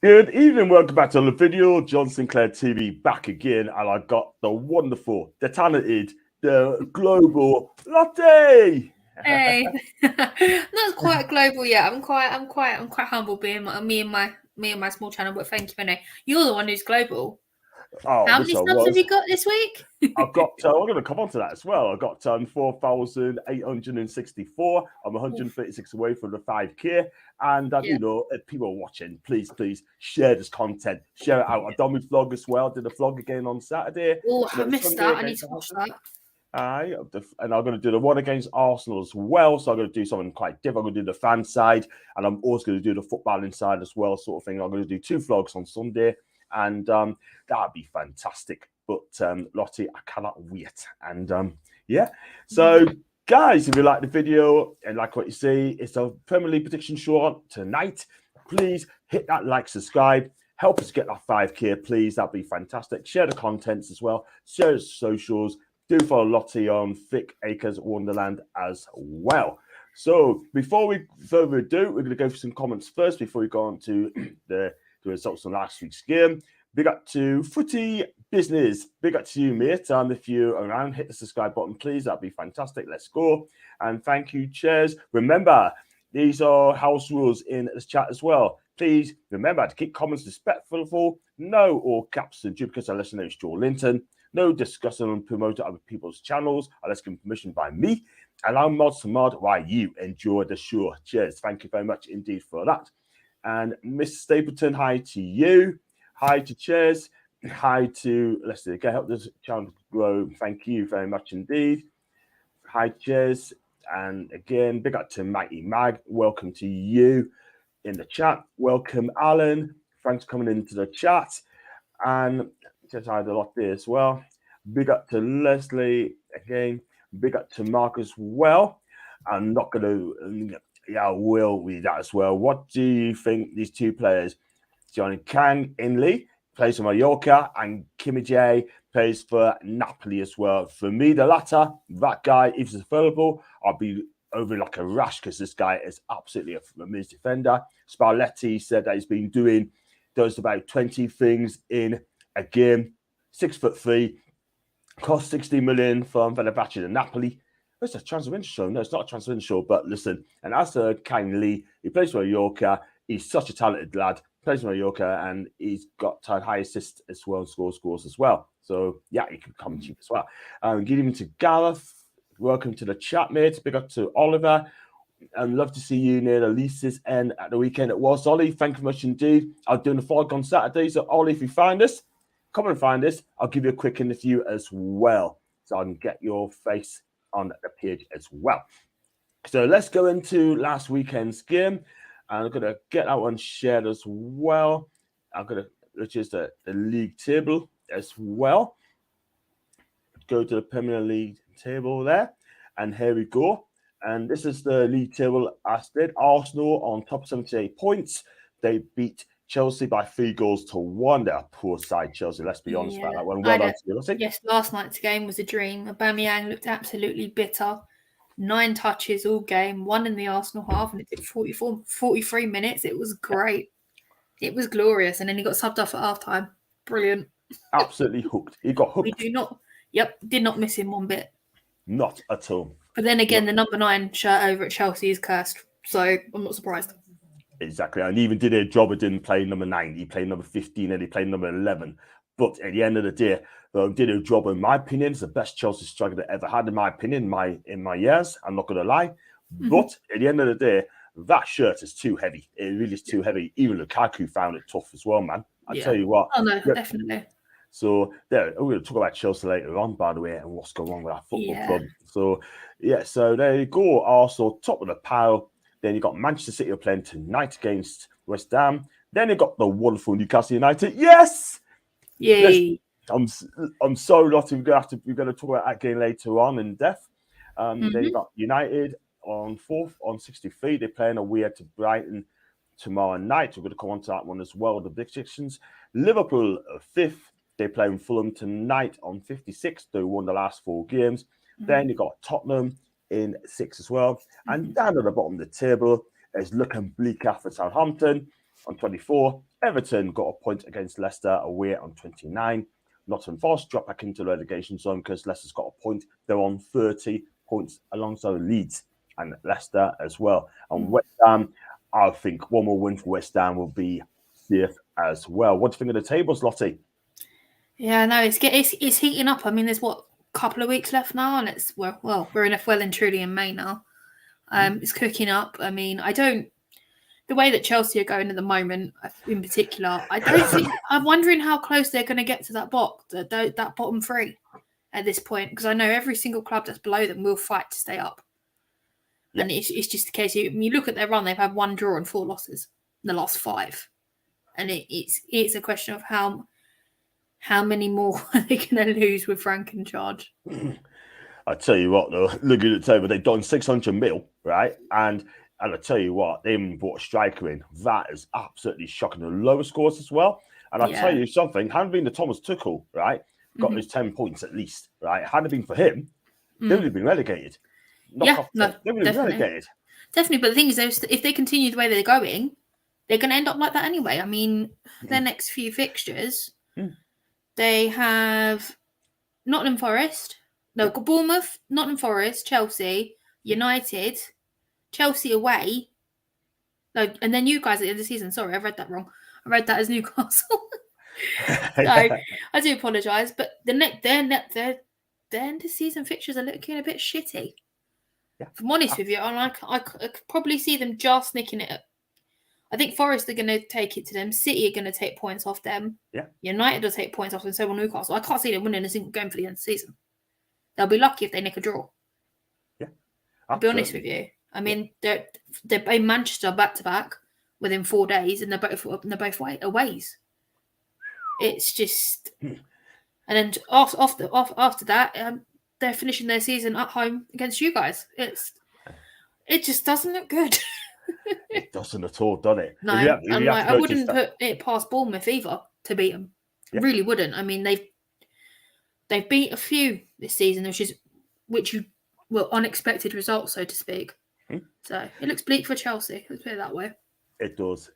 Good evening, welcome back to another video. John Sinclair TV back again, and I got the wonderful, the talented, the global Lottie. Hey, not quite global yet. I'm quite humble being me and my small channel. But thank you, anyway. You're the one who's global. Oh, how many subs have you got this week? I've got. I'm going to come on to that as well. I got 4,864. I'm 136 away from the 5K, and you know, if people are watching, please share this content, share it out. I've done my vlog as well. Did a vlog again on Saturday. Oh, I missed that. I need to watch that. And I'm going to do the one against Arsenal as well. So I'm going to do something quite different. I'm going to do the fan side, and I'm also going to do the footballing side as well, sort of thing. I'm going to do 2 vlogs on Sunday, and that'd be fantastic. But Lottie, I cannot wait. And yeah, so guys, if you like the video and like what you see, it's a Premier League prediction show tonight. Please hit that like, subscribe. Help us get that 5K, please. That'd be fantastic. Share the contents as well. Share the socials. Do follow Lottie on Akers, Wonderland as well. So before we further ado, we're going to go through some comments first before we go on to the results from last week's game. Big up to Footy Business. Big up to you, mate. If you're around, hit the subscribe button, please. That'd be fantastic. Let's go. And thank you, Chairs. Remember, these are house rules in this chat as well. Please remember to keep comments respectful. No all caps and duplicates unless your name is Joel Linton. No discussing and promoting other people's channels unless given permission by me. Allow mods to mod while you enjoy the show. Cheers. Thank you very much indeed for that. And Miss Stapleton, hi to you. Hi to Cheers. Hi to, let's see, can help this channel grow. Thank you very much indeed. Hi, Cheers. And again, big up to Mighty Mag. Welcome to you in the chat. Welcome, Alan. Thanks for coming into the chat. And just had a lot there as well. Big up to Leslie again. Big up to Mark as well. I'm not going to, I will read that as well. What do you think these 2 players, Johnny Kang Inley, plays for Mallorca, and Kimi J plays for Napoli as well? For me, the latter, that guy, if he's available, I'll be over like a rush because this guy is absolutely a amazing defender. Spalletti said that he's been does about 20 things in a game. 6'3", cost 60 million from Fenerbahce to Napoli. It's a transfer show. No, it's not a transfer show, but listen. And as for Kang Lee, he plays for Mallorca. He's such a talented lad. Plays for Mallorca, and he's got high assists as well, scores as well. So yeah, he can come cheap as well. Good evening to Gareth. Welcome to the chat, mate. Big up to Oliver. And love to see you near the Lisa's end at the weekend. It was Ollie. Thank you very much indeed. I'm doing the vlog on Saturday. So Ollie, if you find us, come and find us. I'll give you a quick interview as well, so I can get your face on the page as well. So let's go into last weekend's game. I'm going to get that one shared as well. I'm going to, which is the league table as well. Go to the Premier League table there. And here we go. And this is the league table as did. Arsenal on top of 78 points. They beat Chelsea by 3-1. They're a poor side, Chelsea. Let's be honest about that one. Well done to you. Yes, last night's game was a dream. Aubameyang looked absolutely bitter. 9 touches all game, 1 in the Arsenal half, and it took 43 minutes. It was great. It was glorious. And then he got subbed off at halftime. Brilliant. Absolutely hooked. He got hooked. Did not miss him one bit. Not at all. But then again, the number 9 shirt over at Chelsea is cursed. So I'm not surprised. Exactly. And he even did a job of didn't play number 9. He played number 15 and he played number 11. But at the end of the day, did a job, in my opinion. It's the best Chelsea striker I ever had, in my opinion, in my years. I'm not going to lie. But at the end of the day, that shirt is too heavy. It really is too heavy. Even Lukaku found it tough as well, man. I tell you what. Oh, no, definitely. So there, we're going to talk about Chelsea later on, by the way, and what's going on with our football club. So, yeah, so there you go. Arsenal, top of the pile. Then you got Manchester City playing tonight against West Ham. Then you got the wonderful Newcastle United. Yes! Yay! I'm sorry, Lottie. We're going to talk about that game later on in depth. Then you got United on 4th on 63. They're playing away to Brighton tomorrow night. We're going to come on to that one as well, the predictions. Liverpool 5th. They're playing Fulham tonight on 56. They won the last 4 games. Then you got Tottenham in 6 as well. And down at the bottom of the table is looking bleak after Southampton. on 24. Everton got a point against Leicester away on 29. Nottingham Forest dropped back into the relegation zone because Leicester's got a point. They're on 30 points alongside Leeds and Leicester as well. And West Ham, I think one more win for West Ham will be safe as well. What do you think of the tables, Lottie? Yeah, no, it's heating up. I mean, there's a couple of weeks left now, and it's we're well and truly in May now. It's cooking up. I mean, the way that Chelsea are going at the moment, in particular, I don't think. I'm wondering how close they're going to get to that that bottom three at this point, because I know every single club that's below them will fight to stay up. Yeah. And it's just the case. You look at their run; they've had 1 draw and 4 losses in the last 5, and it's a question of how many more are they going to lose with Frank in charge. I tell you what, though, looking at the table, they've done 600 mil, right? And I tell you what, they even brought a striker in. That is absolutely shocking. The lower scores as well. And I tell you something, hadn't been the Thomas Tuchel, right? Got those 10 points at least, right? Hadn't it been for him, they would have been relegated. They would have been relegated. Definitely. But the thing is, if they continue the way they're going, they're going to end up like that anyway. I mean, their next few fixtures, they have Nottingham Forest. No, Bournemouth, Nottingham Forest, Chelsea, United, Chelsea away. No, and then you guys at the end of the season. Sorry, I read that wrong. I read that as Newcastle. I do apologise, but their end of season fixtures are looking a bit shitty. Yeah. If I'm honest with you, I could probably see them just nicking it. I think Forest are going to take it to them. City are going to take points off them. Yeah. United will take points off them. So will Newcastle. I can't see them winning a single game for the end of the season. They'll be lucky if they nick a draw. Yeah, I'll be honest with you. I mean, they're in Manchester back to back within 4 days, and they're both aways. It's just, and then after that, they're finishing their season at home against you guys. It just doesn't look good. It doesn't at all, does it? No, I wouldn't put it past Bournemouth either to beat them. Yeah. Really wouldn't. I mean, they've beat a few this season, which were unexpected results, so to speak. So it looks bleak for Chelsea. Let's put it that way. It does.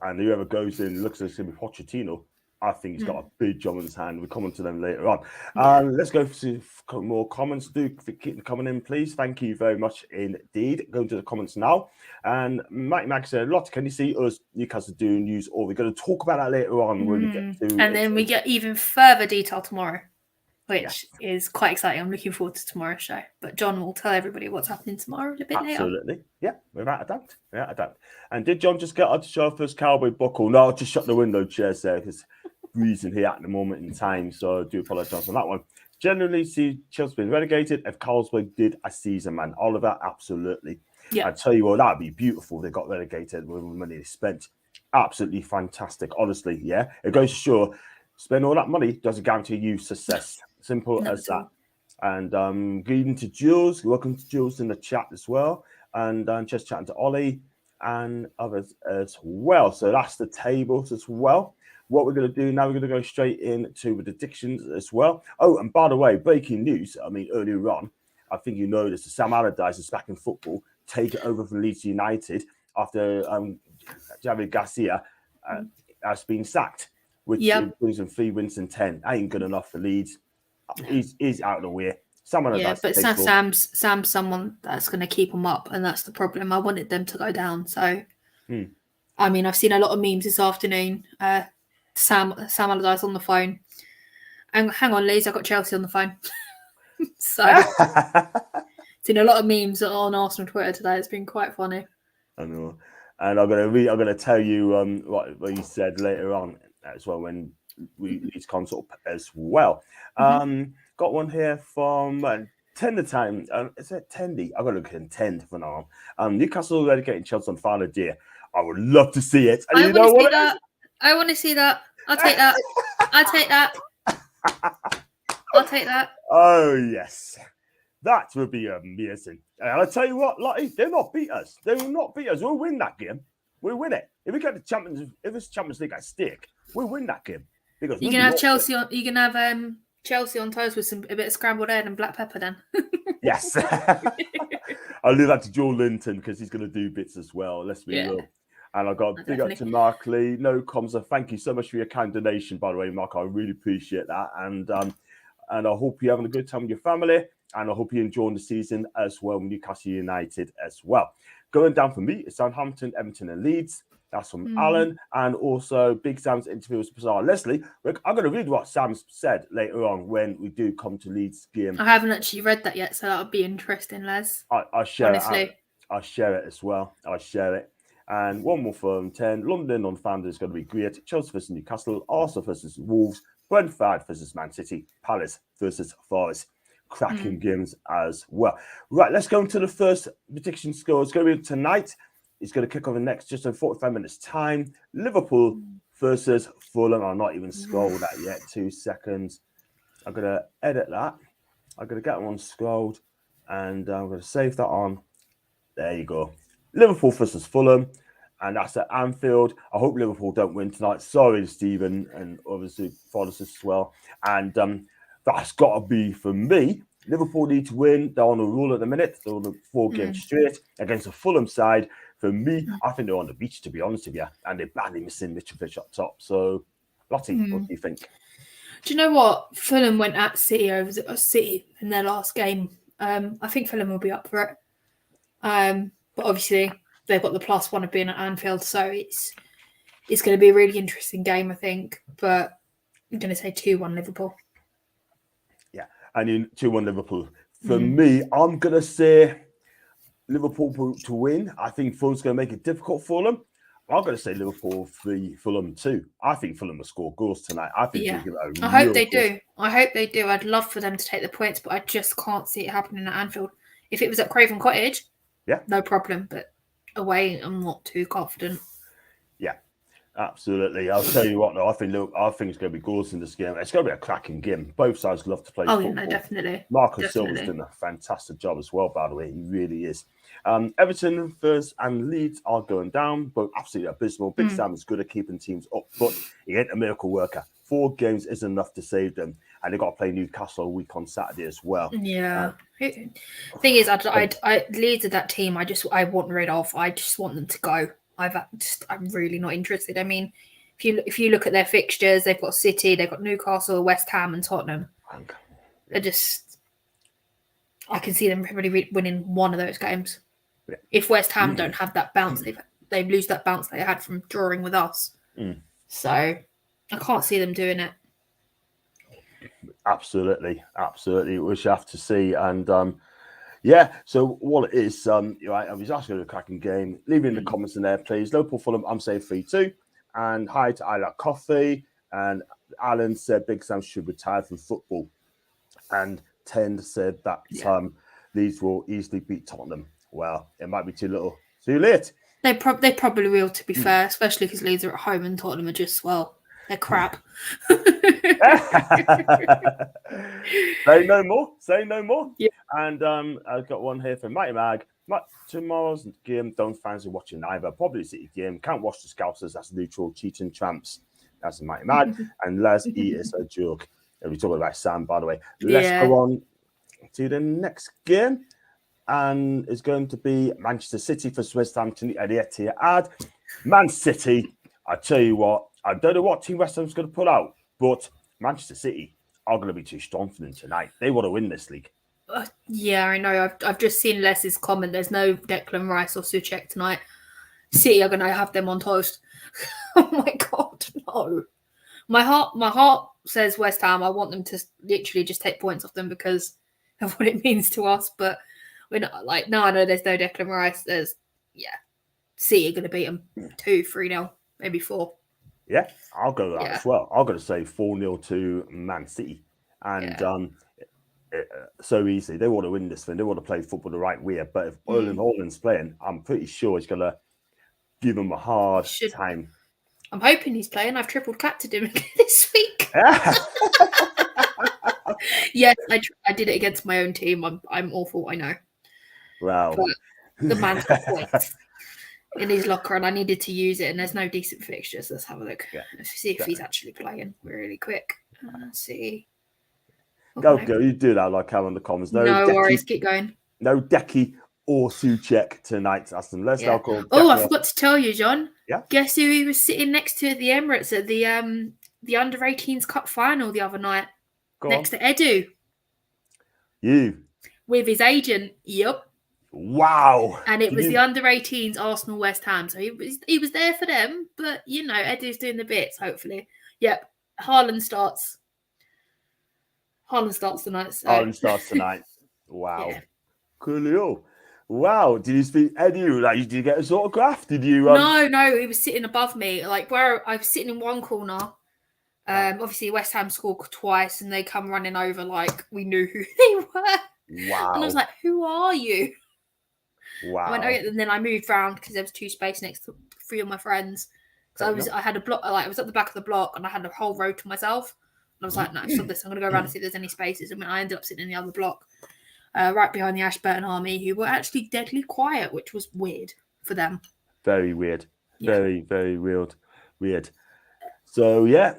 And whoever goes in looks like it's going to be Pochettino. I think he's got a big job in his hand. We'll come on to them later on. Let's go to more comments. Do keep them coming in, please. Thank you very much indeed. Going to the comments now. And Mike Mack said, Lotte, can you see us Newcastle doing news? Or we're going to talk about that later on when we get to and then we get even further detail tomorrow, which is quite exciting. I'm looking forward to tomorrow's show. But John will tell everybody what's happening tomorrow a bit later. Absolutely. Yeah, without a doubt. And did John just get on to show first cowboy buckle? No, just shut the window chair, sir, because breezing here at the moment in time. So I do apologise on that one. Generally, see Chelsea being relegated. If Carlsberg did a season, man, Oliver, absolutely. Yeah. I tell you what, that'd be beautiful. They got relegated with the money they spent. Absolutely fantastic. Honestly, yeah. It goes to show, spend all that money doesn't guarantee you success. Simple as that. And greeting to Jules. Welcome to Jules in the chat as well. And just chatting to Ollie and others as well. So that's the tables as well. What we're going to do now, we're going to go straight into the predictions as well. Oh, and by the way, breaking news. I mean, earlier on, I think you know this, Sam Allardyce is back in football, taking over from Leeds United after Javier Garcia has been sacked, which brings him 3 wins and 10. That ain't good enough for Leeds. He's out of the way. But Sam's someone that's going to keep him up, and that's the problem. I wanted them to go down. So, I mean, I've seen a lot of memes this afternoon. Sam Allardyce on the phone. And hang on, Liz, I got Chelsea on the phone. So, seen a lot of memes on Arsenal Twitter today. It's been quite funny. I know, and I'm gonna tell you what you said later on as well when we Leeds consult as well. Got one here from Tender Time. Is it Tendy? I've got to look at Tend for now. Newcastle relegating Chelsea on final day. I would love to see it. And I want to see that. I'll take that. I'll take that. Oh, yes. That would be amazing. And I'll tell you what, Lottie, they'll not beat us. They will not beat us. We'll win that game. We'll win it. If we get the Champions League at stake, we'll win that game. Because you can have Chelsea on. You can have Chelsea on toast with a bit of scrambled egg and black pepper. Then. Yes. I'll leave that to Joe Linton because he's going to do bits as well. Let's be real. And I got big up to Mark Lee. No comms. Thank you so much for your kind donation, by the way, Mark. I really appreciate that. And I hope you're having a good time with your family. And I hope you're enjoying the season as well, Newcastle United as well. Going down for me, it's Southampton, Everton, and Leeds. That's from Alan. And also Big Sam's interview with Bizarre Leslie. I'm going to read what Sam said later on when we do come to Leeds game. I haven't actually read that yet, so that would be interesting, Les. I'll share honestly. it. I'll share it as well. I'll share it. And one more from 10. London on Founder is going to be great. Chelsea versus Newcastle. Arsenal versus Wolves. Brentford versus Man City. Palace versus Forest. Cracking games as well. Right, let's go into the first prediction score. It's going to be tonight. It's going to kick off in the next just in 45 minutes' time. Liverpool versus Fulham. I'll not even scroll that yet. 2 seconds. I'm going to edit that. I'm going to get one scrolled. And I'm going to save that on. There you go. Liverpool versus Fulham. And that's at Anfield. I hope Liverpool don't win tonight. Sorry, Stephen, and obviously Forrest as well. And that's got to be for me. Liverpool need to win. They're on a roll at the minute. They're on a 4 games straight against a Fulham side. For me, I think they're on the beach, to be honest with you. And they're badly missing Mitrovic up top. So, Lottie, what do you think? Do you know what? Fulham went at City over City in their last game. I think Fulham will be up for it. But obviously, they've got the +1 of being at Anfield. So, it's going to be a really interesting game, I think. But I'm going to say 2-1 Liverpool. Yeah, and in 2-1 Liverpool. For me, I'm going to say Liverpool to win. I think Fulham's going to make it difficult for them. I'm going to say Liverpool 3, Fulham 2. I think Fulham will score goals tonight. I think they'll give it a I hope they do. I hope they do. I'd love for them to take the points, but I just can't see it happening at Anfield. If it was at Craven Cottage, no problem. But away, I'm not too confident. Yeah, absolutely. I'll tell you what, though. I think it's going to be goals in this game. It's going to be a cracking game. Both sides love to play football. Yeah, no, definitely. Marcus Silva's done a fantastic job as well, by the way. He really is. Everton first and Leeds are going down, but absolutely abysmal. Big Sam is good at keeping teams up, but he ain't a miracle worker. 4 games is enough to save them, and they've got to play Newcastle a week on Saturday as well. Yeah. Thing is, Leeds are that team I want rid of. I just want them to go. I'm really not interested. I mean, if you look at their fixtures, they've got City, they've got Newcastle, West Ham, and Tottenham. They're just, I can see them probably winning one of those games. Yeah. If West Ham don't have that bounce, they lose that bounce they had from drawing with us. So I can't see them doing it. Absolutely. We shall have to see. And so what it is, I was asking a cracking game. Leave it in the comments in there, please. Liverpool Fulham, I'm saying 3-2. And hi to I Like Coffee. And Alan said Big Sam should retire from football. And Tend said that Leeds will easily beat Tottenham. Well, it might be too late. They probably will, to be fair, especially because Leeds are at home and Tottenham are just, they're crap. Say no more. Yeah. And I've got one here from Mighty Mag. Tomorrow's game, don't fancy watching either. Probably City game. Can't watch the Scousers. That's neutral, cheating tramps. That's a Mighty Mag. And Les E is a joke. We're talking about Sam, by the way. Let's go on to the next game. And it's going to be Manchester City for West Ham at the Etihad. Man City, I tell you what, I don't know what team West Ham's going to put out, but Manchester City are going to be too strong for them tonight. They want to win this league. Yeah, I know. I've just seen Les's comment. There's no Declan Rice or Souček tonight. City are going to have them on toast. Oh my God, no. My heart says West Ham. I want them to literally just take points off them because of what it means to us, but we're not no, I know there's no Declan Rice. City are going to beat them 2-3-0, maybe 4. Yeah, I'll go with that as well. I'm going to say 4-0 to Man City. And so easy. They want to win this thing. They want to play football the right way. But if Erling Haaland's playing, I'm pretty sure he's going to give them a hard time. I'm hoping he's playing. I've triple captained him this week. Yes, I did it against my own team. I'm awful, I know. Wow. But the man's got points in his locker, and I needed to use it, and there's no decent fixtures. Let's have a look. Yeah, let's see if he's actually playing really quick. Let's see. Go. You do that like Cam in the comments. No worries. Keep going. No Decky or Souček tonight. That's unless alcohol. Oh, I forgot to tell you, John. Yeah. Guess who he was sitting next to at the Emirates at the Under-18s Cup final the other night? Go next on. to Edu. You. With his agent. Yep. Wow. And it was the Under-18s Arsenal West Ham. So he was there for them. But, you know, Edu's doing the bits, hopefully. Yep. Haaland starts tonight. So. Haaland starts tonight. Wow. Yeah. Coolio. Wow. Did you speak Edu? Like, did you get his autograph? Did you? No. He was sitting above me. Like, where I was sitting in one corner. Obviously, West Ham scored twice, and they come running over like we knew who they were. Wow. And I was like, "Who are you?" Wow. I went, "Oh, yeah," and then I moved round because there was two spaces next to three of my friends. Because I had a block, like I was at the back of the block, and I had a whole row to myself. And I was like, "No, stop this! I'm going to go around and see if there's any spaces." And I ended up sitting in the other block, right behind the Ashburton Army, who were actually deadly quiet, which was weird for them. Very weird. Yeah. Very, very weird. So yeah,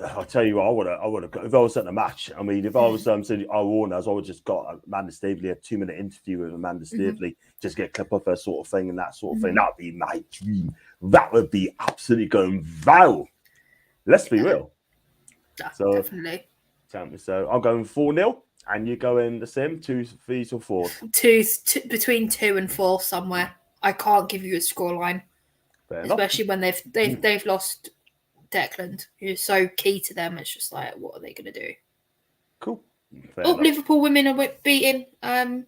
I'll tell you what, I would have if I was at the match. I mean, if I was saying our owners, I would just got Amanda Staveley, a 2-minute interview with Amanda Staveley, just get a clip of her sort of thing and that sort of thing. That'd be my dream. That would be absolutely going viral. Let's be real. So, definitely. So I'm going 4-0, and you're going the same 2, 3, or 4. Between 2 and 4 somewhere. I can't give you a scoreline, especially when they've lost Declan, who's so key to them. It's just like, what are they going to do? Cool. Liverpool women are beating. Who are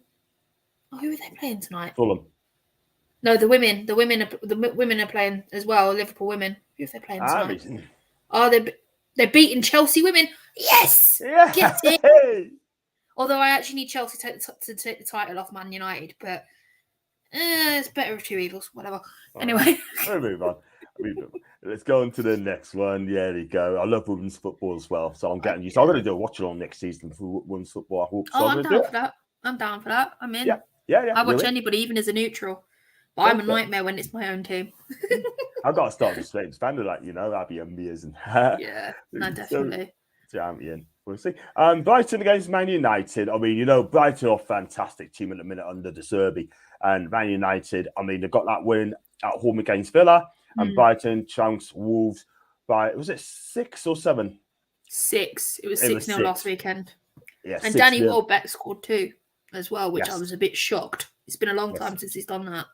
they playing tonight? Fulham. No, the women are playing as well. Liverpool women. Who are they playing tonight? Oh, they're beating Chelsea women. Yes, yeah. Get it. Although I actually need Chelsea to take the title off Man United, but it's better of two evils. Whatever. Anyway, we'll move on. Let's go on to the next one. Yeah, there you go. I love women's football as well, so I'm getting used. So I'm going to do a watch along next season for women's football. I hope. I'm down for that. I'm in. Yeah. I watch anybody, even as a neutral. But I'm a nightmare when it's my own team. I've got to start respecting Spanish, like, that'd be amazing. Yeah, no, definitely. Champion. We'll see. Brighton against Man United. I mean, Brighton are a fantastic team at the minute under De Zerbi. And Man United, I mean, they've got that win at home against Villa. And Brighton trounced Wolves by, was it 6 or 7? 6. It was 6-0 last weekend. Yeah, and Danny Welbeck scored 2 as well, which I was a bit shocked. It's been a long time since he's done that.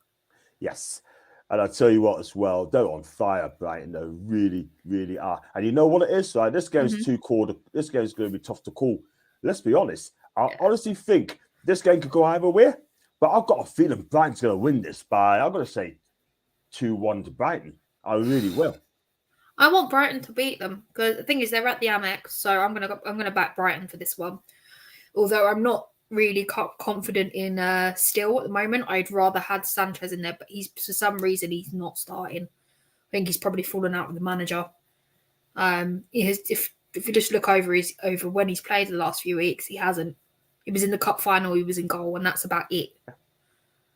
Yes. And I'll tell you what as well, they're on fire, Brighton. They really, really are. And you know what it is, right? This game's this game's going to be tough to call. Let's be honest. I honestly think this game could go either way, but I've got a feeling Brighton's going to win this by, I'm going to say, 2-1 to Brighton. I really will. I want Brighton to beat them because the thing is they're at the Amex, so I'm gonna back Brighton for this one. Although I'm not really confident in Still at the moment. I'd rather had Sanchez in there, but for some reason he's not starting. I think he's probably fallen out with the manager. If you just look over when he's played the last few weeks, he hasn't. He was in the cup final, he was in goal, and that's about it.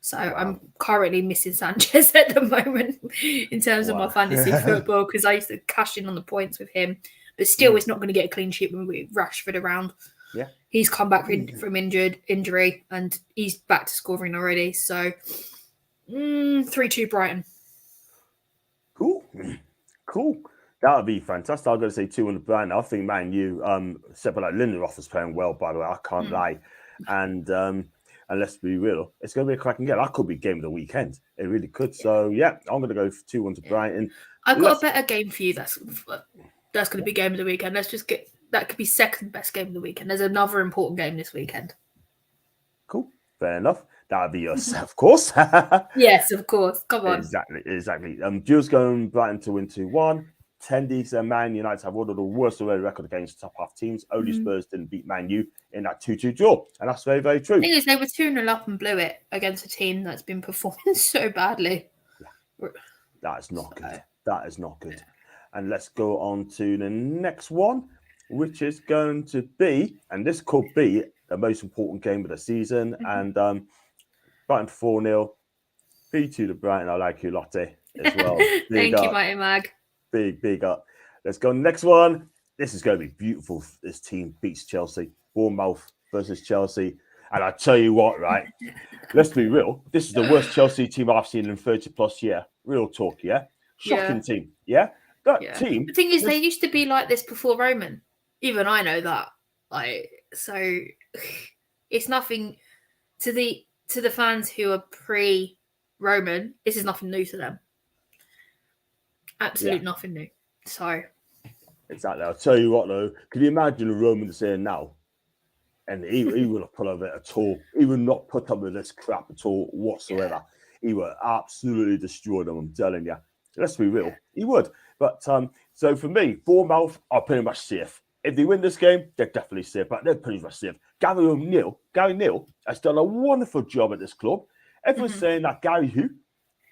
So I'm currently missing Sanchez at the moment in terms of my fantasy football because I used to cash in on the points with him. But still, it's not going to get a clean sheet when we Rashford around. Yeah, he's come back from injury and he's back to scoring already. So 3-2 Brighton. Cool. That would be fantastic. I'm going to say 2-1 Brighton. I think Man U, except for like Lindelof is playing well, by the way. I can't lie. And let's be real, it's going to be a cracking game. That could be game of the weekend. It really could. So, yeah, I'm going to go for 2-1 to Brighton. I've got a better game for you. That's going to be game of the weekend. Let's just get... That could be second best game of the weekend. There's another important game this weekend. Cool. Fair enough. That would be yours, of course. Yes, of course. Come on. Exactly. Jules going Brighton to win 2-1. Tendies and Man United have one of the worst away record against top half teams. Only Spurs didn't beat Man U in that 2-2 draw. And that's very, very true. The thing is, they were 2-0 up and blew it against a team that's been performing so badly. Yeah. That is not good. That is not good. Yeah. And let's go on to the next one, which is going to be, and this could be the most important game of the season. And Brighton 4-0. 3-2 to Brighton. I like you, Lottie, as well. Thank you, Mighty Mag. Big up. Let's go next one. This is going to be beautiful. This team beats Chelsea. Bournemouth versus Chelsea. And I tell you what, right? Let's be real. This is the worst Chelsea team I've seen in 30 plus year. Real talk, yeah? Shocking Yeah. team. Yeah. That Yeah. team. The thing is, they used to be like this before Roman. Even I know that. Like, so it's nothing to the fans who are pre-Roman. This is nothing new to them. Absolute nothing new. So Exactly. I'll tell you what, though. Can you imagine a Roman saying now? And he would have put up with it at all. He would not put up with this crap at all whatsoever. He would absolutely destroy them, I'm telling you. Let's be real. He would. But so for me, Bournemouth are pretty much safe. If they win this game, they're definitely safe, but they're pretty much safe. Gary Neal has done a wonderful job at this club. Everyone's saying that Gary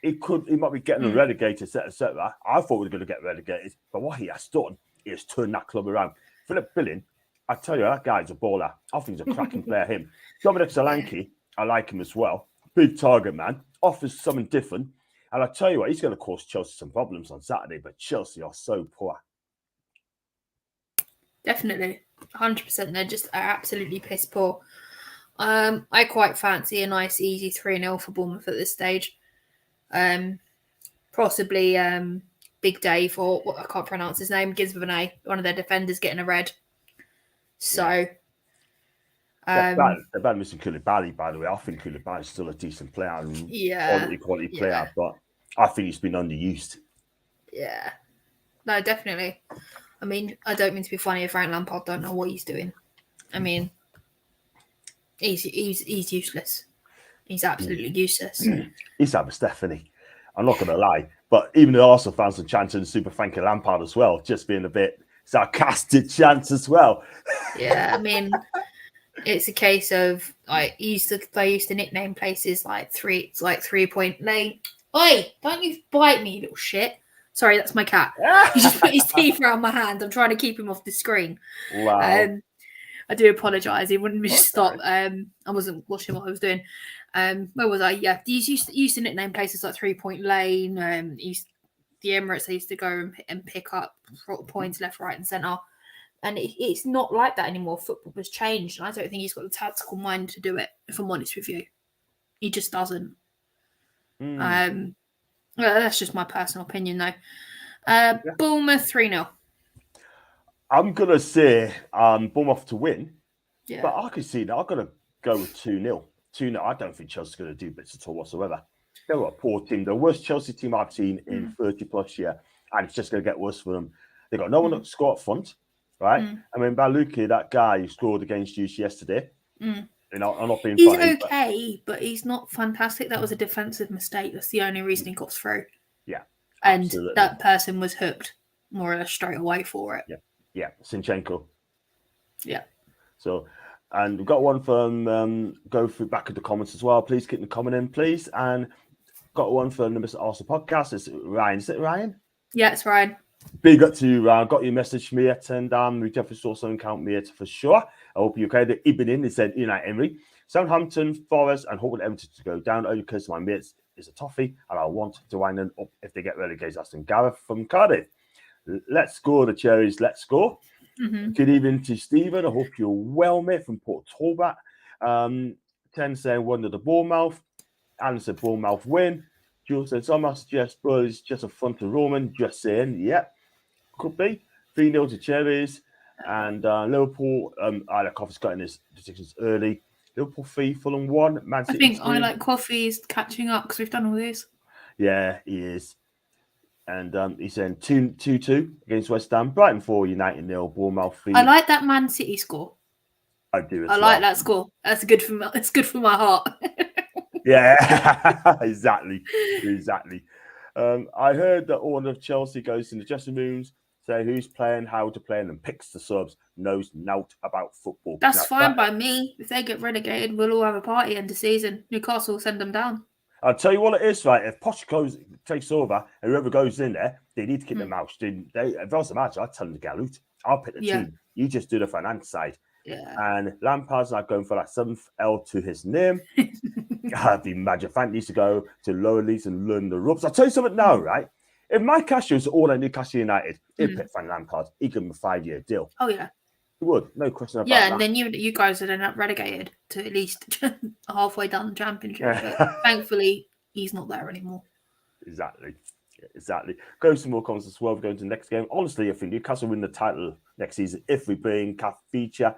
he might be getting relegated, etc. I thought we were going to get relegated, but what he has done is turn that club around. Philip Billing, I tell you, that guy's a baller. I think he's a cracking player, him. Dominic Solanke, I like him as well. Big target man, offers something different. And I tell you what, he's going to cause Chelsea some problems on Saturday, but Chelsea are so poor. Definitely. 100%. They're just absolutely piss poor. I quite fancy a nice, easy 3-0 for Bournemouth at this stage. Possibly Big Dave, or what I can't pronounce his name, begins with an A, one of their defenders getting a red. So they're bad missing Koulibaly, by the way. I think Koulibaly is still a decent player and quality player, but I think he's been underused. Yeah. No, definitely. I mean, I don't mean to be funny if Frank Lampard don't know what he's doing. I mean, he's useless. He's absolutely useless. He's having Stephanie. I'm not going to lie, but even the Arsenal fans are chanting Super Frankie Lampard as well, just being a bit sarcastic chants as well. Yeah, I mean, it's a case of like they used to nickname places like 3-point lane. Oi, don't you bite me, you little shit. Sorry, that's my cat. He just put his teeth around my hand. I'm trying to keep him off the screen. Wow. I do apologise. He wouldn't just stop. I wasn't watching what I was doing. Where was I? Yeah, these used to nickname places like 3-point lane. The Emirates, they used to go and pick up points left, right, and centre. And it's not like that anymore. Football has changed, and I don't think he's got the tactical mind to do it. If I'm honest with you, he just doesn't. Well, that's just my personal opinion, though. Bournemouth 3-0. I'm gonna say Bournemouth to win, Yeah. but I can see that. I'm gonna go with 2-0. 2-0. I don't think Chelsea's gonna do bits at all whatsoever. They're a poor team, the worst Chelsea team I've seen in 30 plus years, and it's just gonna get worse for them. They got no one to score up front, right? I mean, Baluki, that guy who scored against you yesterday. You know, I'm not being funny. He's okay, but he's not fantastic. That was a defensive mistake. That's the only reason he got through. Yeah. And absolutely. that person was hooked more or less straight away for it. Yeah. Sinchenko. Yeah. So, and we've got one from go through back of the comments as well. Please keep the comment in, please. And got one from the Mr. Arsenal podcast. It's Ryan. Is it Ryan? Yeah, it's Ryan. Big up to you, Ryan. Got your message, mate, and we definitely saw something count, mate, for sure. I hope you're okay. The evening, they said, United Emery, Southampton, Forest, and hoping Everton to go down. Only because my mates is a toffee, and I want to wind them up if they get relegated. That's in Gareth from Cardiff. Let's go, the Cherries. Let's go. Good evening to Stephen. I hope you're well, mate, from Port Talbot. 10 saying one to the Bournemouth. Alan said Bournemouth win. Jules said somehow suggest it's just a front to Roman. Just saying, yeah, could be. 3-0 to Cherries. And Liverpool, I like Coffee's got in his decisions early. Liverpool 3, Fulham 1. Man City I think 2. I like Coffee is catching up because we've done all this. Yeah, he is. And he's saying 2-2 against West Ham. Brighton 4, United 0, Bournemouth 3. I like that Man City score. I do as well. Like that score. That's good for it's good for my heart. Yeah, exactly. I heard that all of Chelsea goes in the dressing rooms, say who's playing, how to play, and picks the subs, knows nout about football. That's fine by me. If they get relegated, we'll all have a party end of season. Newcastle will send them down. I'll tell you what it is, right? If Pochettino takes over and whoever goes in there, they need to keep their mouth shut. If I was a match, I'd tell them to get out. I'll pick the team. You just do the finance side. Yeah. And Lampard's not going for that 7th L to his name. I'd be mad. Frank needs to go to lower leagues and learn the ropes. I'll tell you something now, right? If Mike Cashew's all at Newcastle United, he'd pick Frank Lampard. He'd give him a 5-year deal. Oh, yeah. He would. No question about that. Yeah, and then you guys would end up relegated to at least halfway down the championship. But thankfully, he's not there anymore. Exactly. Exactly. Go some more comments as well. We're going to the next game. Honestly, I think Newcastle win the title next season if we bring Kavalashilia.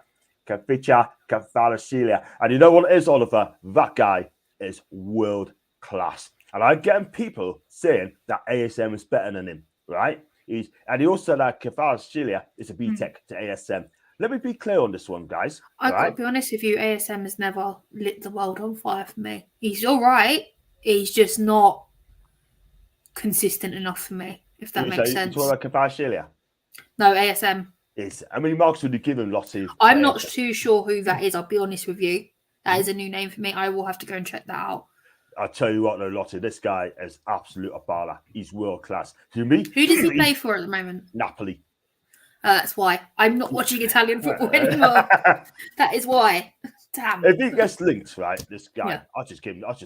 And you know what it is, Oliver? That guy is world class. And I'm getting people saying that ASM is better than him, right? He also said that Kavalashilia is a BTEC to ASM. Let me be clear on this one, guys. I've got to be honest with you, ASM has never lit the world on fire for me. He's all right. He's just not consistent enough for me, if that makes sense. You talking about Kavalashilia? No, ASM. How many marks would you give him, Lottie? I'm not too sure who that is. I'll be honest with you. That is a new name for me. I will have to go and check that out. I'll tell you what, though, Lottie, this guy is absolute a baller. He's world class. To me, who does he play for at the moment? Napoli. That's why I'm not watching Italian football anymore. That is why. Damn. If he gets linked, right, this guy, I'll just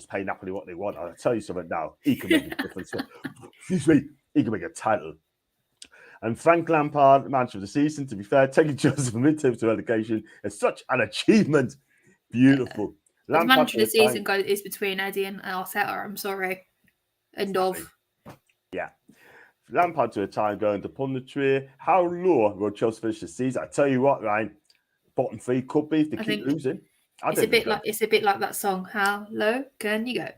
pay Napoli what they want. I'll tell you something now. He can make a difference. Excuse me. He can make a title. And Frank Lampard, manager of the season, to be fair, taking Joseph from midterm to relegation is such an achievement. Beautiful. The manager of the season is between Eddie and Arteta. I'm sorry. End of. Yeah. Lampard to a time going to punditry. How low will Chelsea finish the season? I tell you what, Ryan, bottom three could be if they keep losing. It's a bit like that song. How low can you go?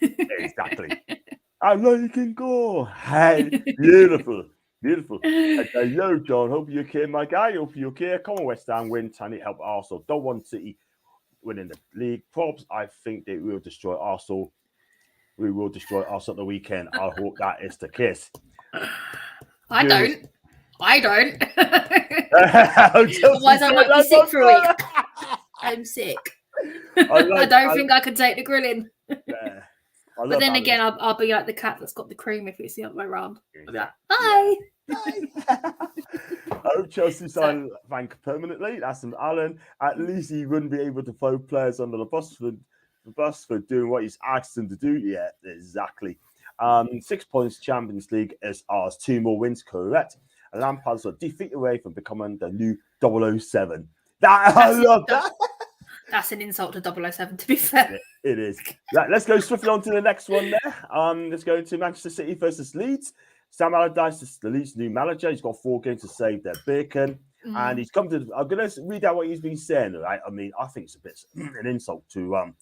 Exactly. How low you can go. Hey, beautiful. Beautiful. Hello, John. Hope you're okay, my guy. Hope you're okay. Come on, West Ham win. Tiny help Arsenal. Don't want City winning the league. Probs, I think they will destroy Arsenal. We will destroy Arsenal at the weekend. I hope that is the case. I don't. Otherwise, I might be sick for a week. I'm sick. I don't think I could take the grilling. Yeah. But then again, I'll be like the cat that's got the cream if it's the other way around. I'll be like, hi. I hope Chelsea sign Vank permanently. That's from Alan. At least he wouldn't be able to throw players under the bus for doing what he's asked them to do. Yeah, exactly. 6 points Champions League is ours. 2 more wins, correct. And Lampard's a defeat away from becoming the new 007. I love that. That's an insult to 007, to be fair. It is. Right, let's go swiftly on to the next one there. Let's go to Manchester City versus Leeds. Sam Allardyce is the Leeds' new manager. He's got 4 games to save their bacon. And he's come to... I'm going to read out what he's been saying, right? I mean, I think it's a bit an insult to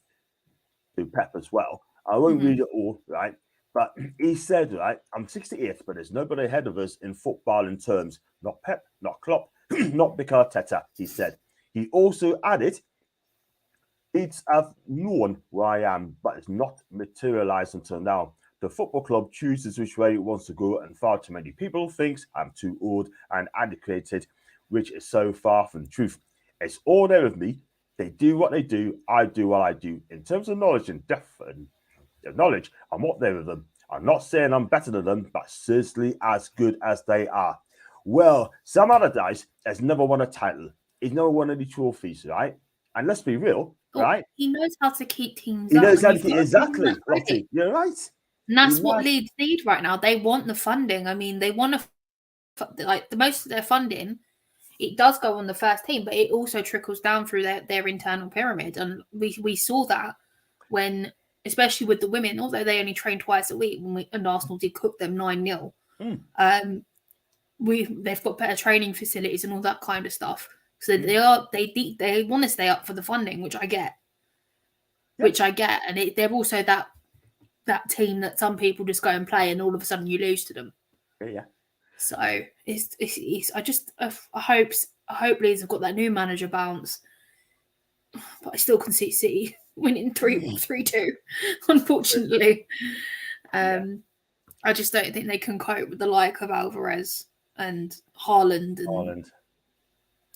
Pep as well. I won't read it all, right? But he said, right, I'm 68th, but there's nobody ahead of us in football in terms. Not Pep, not Klopp, not Mikel Arteta, he said. He also added, it's I've known where I am, but it's not materialized until now. The football club chooses which way it wants to go, and far too many people think I'm too old and antiquated, which is so far from the truth. It's all there with me. They do what they do. I do what I do. In terms of knowledge and depth and knowledge, I'm up there with them. I'm not saying I'm better than them, but certainly as good as they are. Well, Sam Allardyce has never won a title. He's never won any trophies, right? And let's be real, right? He knows how to keep teams up. He knows how to keep, exactly. Lottie, you're right. And that's what Leeds need right now. They want the funding. I mean, they want the most of their funding. It does go on the first team, but it also trickles down through their internal pyramid. And we saw that when, especially with the women, although they only train twice a week, and Arsenal did cook them 9-0. They've got better training facilities and all that kind of stuff. So they want to stay up for the funding, which I get. And they're also that team that some people just go and play, and all of a sudden you lose to them. Yeah. So I hope Leeds have got that new manager bounce, but I still can see City winning 3-2. Unfortunately, I just don't think they can cope with the like of Alvarez and Haaland and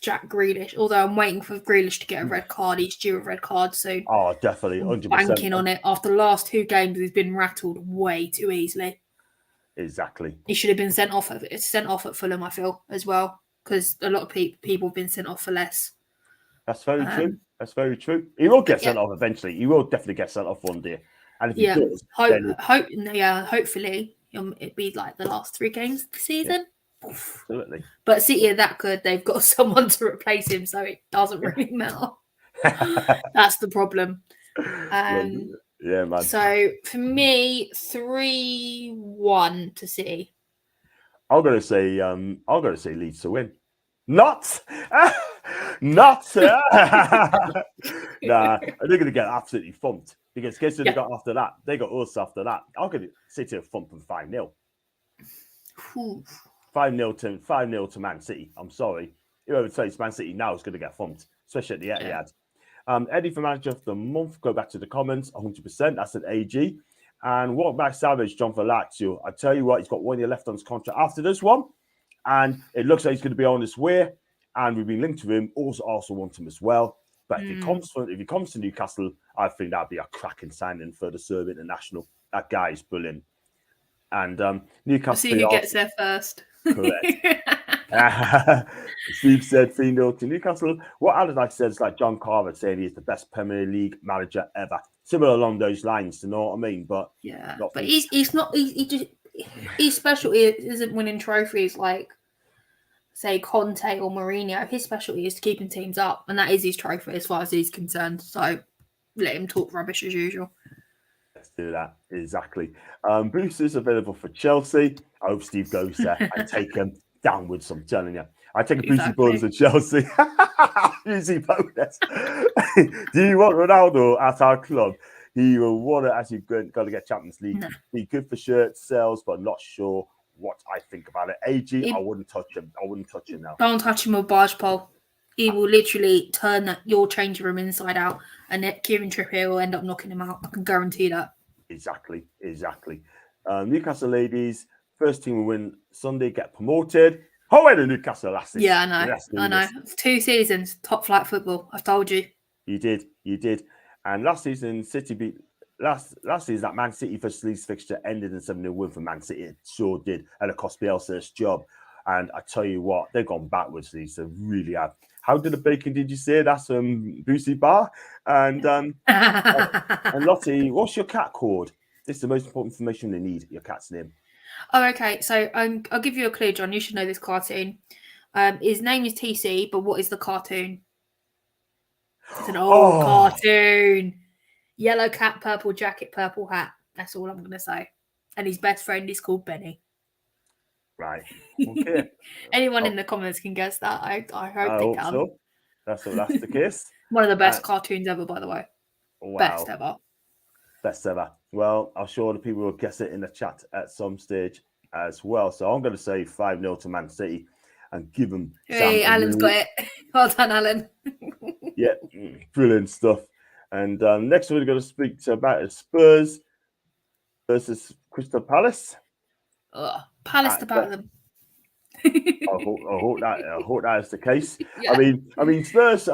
Jack Grealish. Although I'm waiting for Grealish to get a red card, he's due a red card soon. Oh, definitely, 100%. Banking on it. After the last 2 games, he's been rattled way too easily. Exactly. He should have been sent off at Fulham, I feel, as well, because a lot of people have been sent off for less. That's very true. That's very true. He will get sent off eventually. He will definitely get sent off one day. And if he does, hopefully it'd be like the last 3 games of the season. Yeah, absolutely. But City are that good. They've got someone to replace him, so it doesn't really matter. That's the problem. Yeah, man. So for me, 3-1 to City. I'm gonna say Leeds to win. Not. Nah, they're going to get absolutely thumped because guess who they got after that? They got us after that. I'm going to City have thumped them 5-0. 5-0 to Man City. I'm sorry. Whoever plays Man City now is going to get thumped, especially at the Etihad. Eddie for Manager of the Month, go back to the comments, 100%. That's an AG. And what back Savage, John for Lazio. I tell you what, he's got 1 year left on his contract after this one. And it looks like he's going to be on his way. And we've been linked to him. Also want him as well. But if he comes to Newcastle, I think that'd be a cracking signing for the Serbian international. That guy is brilliant. And Newcastle. We'll see who gets there first. Correct. Steve said 3-0 to Newcastle. What Allardyce said is like John Carver saying he's the best Premier League manager ever. Similar along those lines, you know what I mean? But yeah, but he's not. He just his specialty isn't winning trophies like, say, Conte or Mourinho. His specialty is keeping teams up, and that is his trophy as far as he's concerned. So let him talk rubbish as usual. Let's do that. Exactly. Bruce is available for Chelsea. I hope Steve goes there and take him downwards, I'm telling you. I take a Brucey bonus at Chelsea. Brucey bonus. Do you want Ronaldo at our club? He will want it as you've got to get Champions League. No. Be good for shirt sales, but not sure what I think about it. AG, I wouldn't touch him. I wouldn't touch him now. Don't touch him with barge pole. He will literally turn your changing room inside out, and Kieran Trippier will end up knocking him out. I can guarantee that. Exactly. Newcastle ladies, first team will win Sunday, get promoted. Oh, wait, the Newcastle last season. Yeah, I know. 2 seasons, top flight football. I've told you. You did. And last season, City beat last season that Man City first league fixture ended in 7-0 win for Man City. It sure did, and it cost Bielsa's job. And I tell you what, they've gone backwards. These they really have. How did the bacon? Did you say that's Boosie Bar? And and Lottie, what's your cat called? This is the most important information they need. Your cat's name. Oh, okay. So I'll give you a clue, John. You should know this cartoon. His name is TC, but what is the cartoon? It's an old cartoon. Yellow cat, purple jacket, purple hat. That's all I'm going to say. And his best friend is called Benny. Right. Okay. Anyone in the comments can guess that. I hope they can. So. That's the case. One of the best cartoons ever, by the way. Wow. Best ever. Well, I'm sure the people will guess it in the chat at some stage as well. So I'm going to say 5-0 to Man City and give them. Hey, Alan's got it. Well done, Alan. Yeah, brilliant stuff. And next we're going to speak about Spurs versus Crystal Palace. Palace about them. I hope that is the case. Yeah. I mean, Spurs.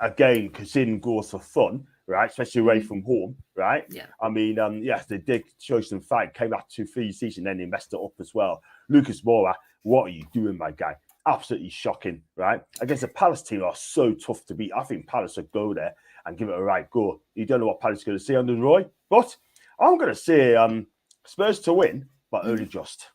Again, casino goes for fun, right? Especially away from home, right? Yeah. I mean, yes, they did show some fight. Came back 2-3 season, then they messed it up as well. Lucas Moura, what are you doing, my guy? Absolutely shocking, right? Against the Palace team are so tough to beat. I think Palace would go there and give it a right go. You don't know what Palace is going to say under Roy, but I'm going to say Spurs to win, but only just.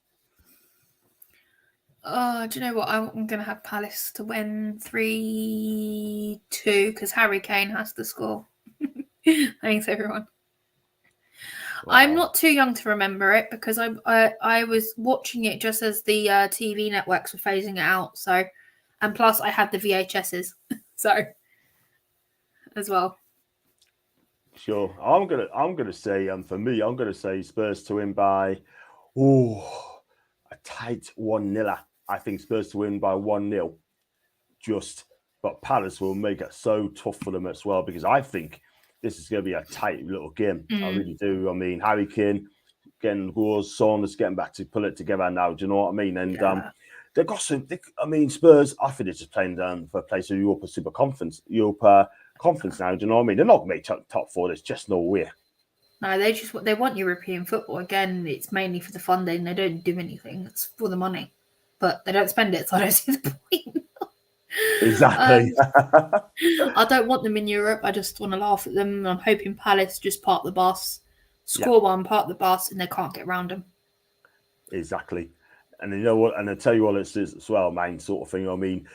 Oh, do you know what? I'm going to have Palace to win 3-2 because Harry Kane has to score. Thanks, everyone. Wow. I'm not too young to remember it because I was watching it just as the TV networks were phasing it out. So, and plus I had the VHSs, so as well. Sure, I'm gonna say for me, I'm gonna say Spurs to win by a tight 1-0. I think Spurs to win by 1-0. But Palace will make it so tough for them as well because I think this is going to be a tight little game. I really do. I mean, Harry Kane getting goals, Son is getting back to pull it together now. Do you know what I mean? And they've got some. Spurs. I think they're just playing for a place of Europa Super Conference, Europa Conference now. Do you know what I mean? They're not going to make top 4. There's just no way. No, they want European football again. It's mainly for the funding. They don't do anything. It's for the money, but they don't spend it, so I don't see the point. Exactly. I don't want them in Europe. I just want to laugh at them. I'm hoping Palace just park the bus, score one, park the bus, and they can't get around them. Exactly. And you know what? And I tell you what, it's as well, man, sort of thing. I mean,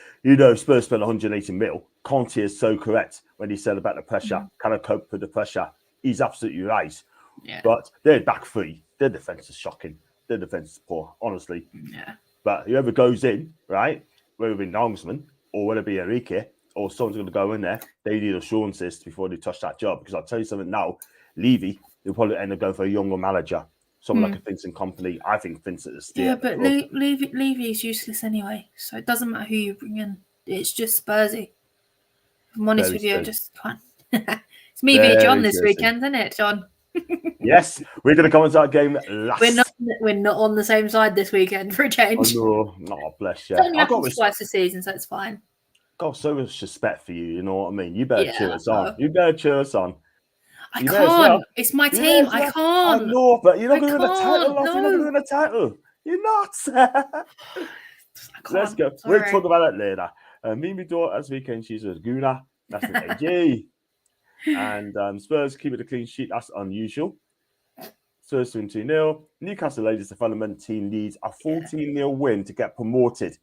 Spurs spent 180 mil. Conte is so correct when he said about the pressure. Can I cope with the pressure? he's absolutely right. Yeah. But their back three, their defense is shocking. Their defense is poor, honestly. Yeah. But whoever goes in, right, whether it be Noggsman or whether it be Enrique or someone's going to go in there, they need assurances before they touch that job. Because I'll tell you something now, Levy, he'll probably end up going for a younger manager, someone like a Vincent Kompany. I think Vincent is still. Yeah, but Levy is useless anyway, so it doesn't matter who you bring in. It's just Spursy. If I'm honest with you, I just can't. It's me v John this weekend, isn't it, John? Yes, we're going to come into that game last. We're not on the same side this weekend for a change. Oh no, oh, bless you. It only happens twice a season, so it's fine. Got so much respect for you, you know what I mean? You better cheer us on. You better cheer us on. I can't. Well. It's my team. I can't. I know, but you're not going to win a title. No. You're not going to win a title. You're not. Let's go. Sorry. We'll talk about it later. Me and my daughter this weekend, she's with Guna. That's an AG. And Spurs keep it a clean sheet. That's unusual. Spurs win 2-0. Newcastle Ladies Development Team leads a 14-0 win to get promoted.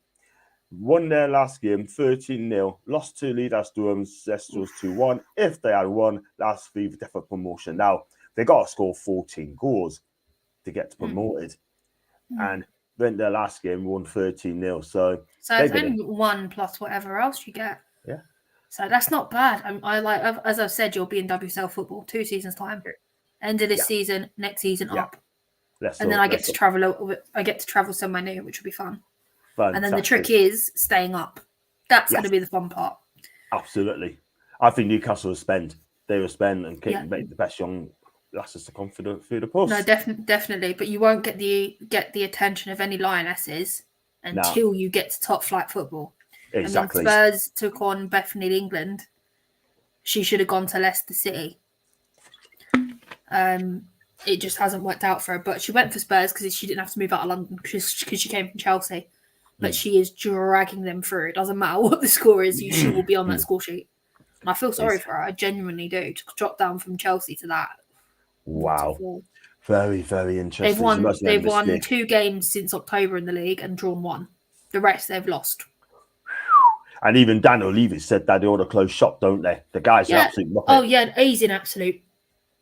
Won their last game, 13-0. Lost to Leaders Durham Zestrals 2-1. If they had won, that's the definite promotion. Now, they got to score 14 goals to get promoted. And went their last game, won 13-0. So it's only 1 plus whatever else you get. Yeah. So that's not bad. I like, as I've said, you'll be in WSL football 2 seasons time. End of this season, next season up. And then I get to travel. I get to travel somewhere new, which will be fun. Fantastic. And then the trick is staying up. That's going to be the fun part. Absolutely. I think Newcastle will spend. They will spend and make the best young lasses to come through the post. No, definitely. But you won't get the attention of any Lionesses until you get to top flight football. Exactly. I mean, Spurs took on Bethany England. She should have gone to Leicester City. It just hasn't worked out for her. But she went for Spurs because she didn't have to move out of London because she came from Chelsea. But she is dragging them through. It doesn't matter what the score is. She will be on that score sheet. And I feel sorry for her. I genuinely do. To drop down from Chelsea to that. Wow. Very, very interesting. They've won 2 games since October in the league and drawn 1. The rest they've lost. And even Daniel Levy said that they ought to close shop, don't they? The guy's an absolute muppet. Oh, yeah. He's an absolute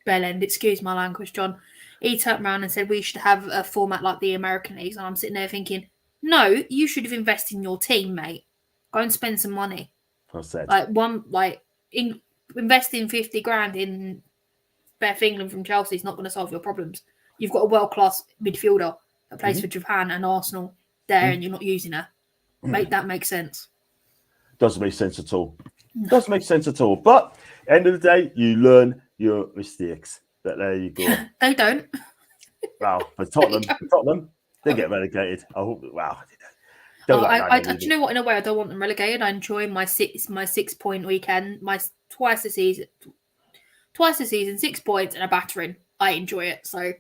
bell end. Excuse my language, John. He turned around and said we should have a format like the American leagues. And I'm sitting there thinking, no, you should have invested in your team, mate. Go and spend some money. Investing 50 grand in Beth England from Chelsea is not going to solve your problems. You've got a world-class midfielder that plays for Japan and Arsenal there, and you're not using her. Make that make sense. Doesn't make sense at all. Doesn't make sense at all. But end of the day, you learn your mistakes. But there you go. They don't. Wow, for Tottenham, they get relegated. I hope. Wow. Do you know what? In a way, I don't want them relegated. I enjoy my 6-point weekend. Twice a season, 6 points and a battering. I enjoy it. So,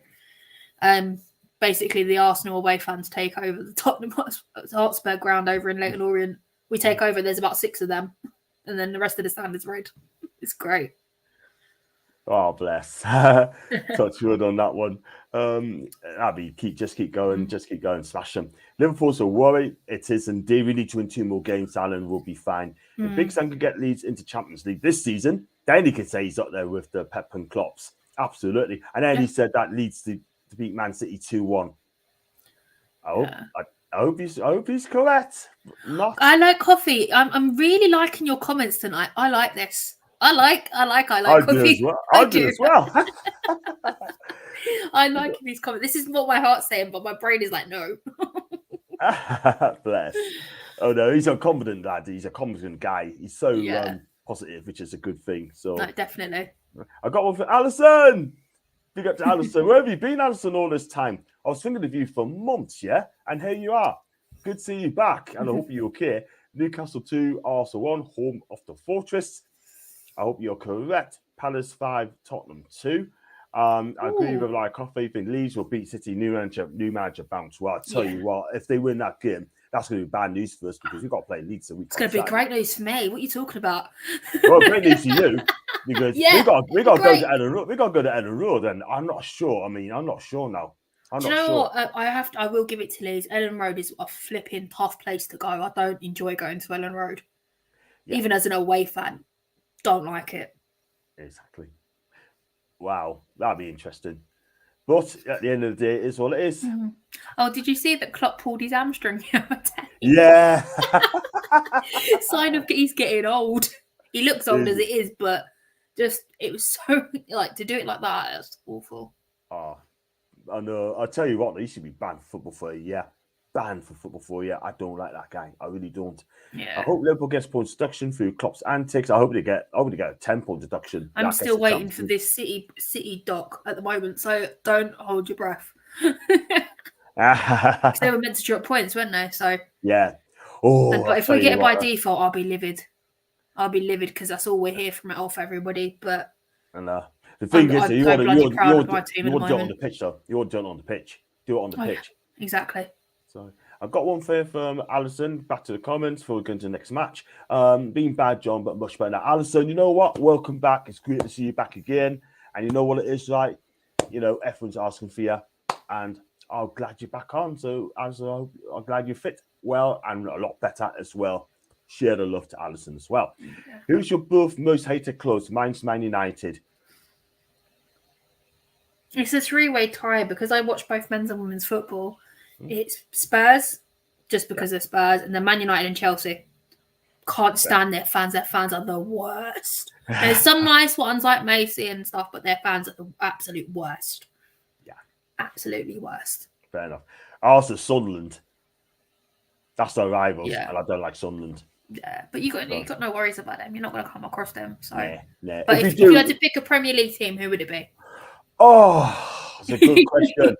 basically, the Arsenal away fans take over the Tottenham Hotspur ground over in Leighton Orient. We take over. There's about 6 of them, and then the rest of the stand is red. It's great. Oh, bless. Touch wood on that one. Abby, keep going, smash them. Liverpool's a worry. It is indeed. We need to win 2 more games. Alan will be fine. If Big Sam could get Leeds into Champions League this season, then he could say he's up there with the Pep and Klopps. Absolutely. And then he said that Leeds to beat Man City 2-1. I hope he's correct. I like coffee. I'm really liking your comments tonight. I like this. I like coffee. I do as well. I like these comments. This is what my heart's saying, but my brain is like, no. Bless. Oh no, he's a confident lad. He's a confident guy. He's so positive, which is a good thing. So no, definitely. I got one for Alison. Big up to Alison. Where have you been, Alison, all this time? I was thinking of you for months, and here you are. Good to see you back, and I hope you're okay. Newcastle 2, Arsenal 1, home of the Fortress. I hope you're correct. Palace 5, Tottenham 2. I agree with like coffee. Think Leeds will beat City. New manager bounce. Well, I tell you what, if they win that game, that's going to be bad news for us because we've got to play Leeds. So it's going to be great news for me. What are you talking about? Well, great news for you because we got to go to Ellen Road. We got to go to Ellen Road, and I'm not sure. I mean, I'm not sure now. Do you know what? I will give it to Leeds. Ellen Road is a flipping tough place to go. I don't enjoy going to Ellen Road, even as an away fan. Don't like it. Exactly. Wow, that'd be interesting. But at the end of the day, it is what it is. Oh, did you see that Klopp pulled his hamstring the other day? Yeah. Sign of he's getting old. He looks old as it is, but just it was so like to do it like that. That's awful. Oh, I know. I'll tell you what, he should be banned for football for a year. Banned for football for a year. I don't like that guy. I really don't. Yeah. I hope Liverpool gets points deduction through Klopp's antics. I hope they get a 10-point deduction. I'm still waiting for this City doc at the moment, so don't hold your breath. They were meant to drop points, weren't they? So yeah. Oh, but if we get it by default, I'll be livid. I'll be livid because that's all we're here from it off everybody. But the thing is, you want to do it on the pitch, though. You want to do it on the pitch. Do it on the pitch. Exactly. So I've got one for from Alison. Back to the comments before we go into the next match. Been bad, John, but much better now. Alison, you know what? Welcome back. It's great to see you back again. And you know what it is like? You know, everyone's asking for you. And I'm glad you're back on. So I'm glad you're fit well and a lot better as well. Share the love to Alison as well. Yeah. Who's your both most hated clubs? Mine's Man United. It's a three-way tie because I watch both men's and women's football. It's Spurs, just because of Spurs, and then Man United and Chelsea. Can't stand their fans. Their fans are the worst. There's some nice ones like Macy and stuff, but their fans are the absolute worst. Yeah. Absolutely worst. Fair enough. Also, Sunderland. That's their rivals, and I don't like Sunderland. Yeah, but you got no worries about them. You're not going to come across them. So, yeah. But if you had to pick a Premier League team, who would it be? Oh, that's a good question.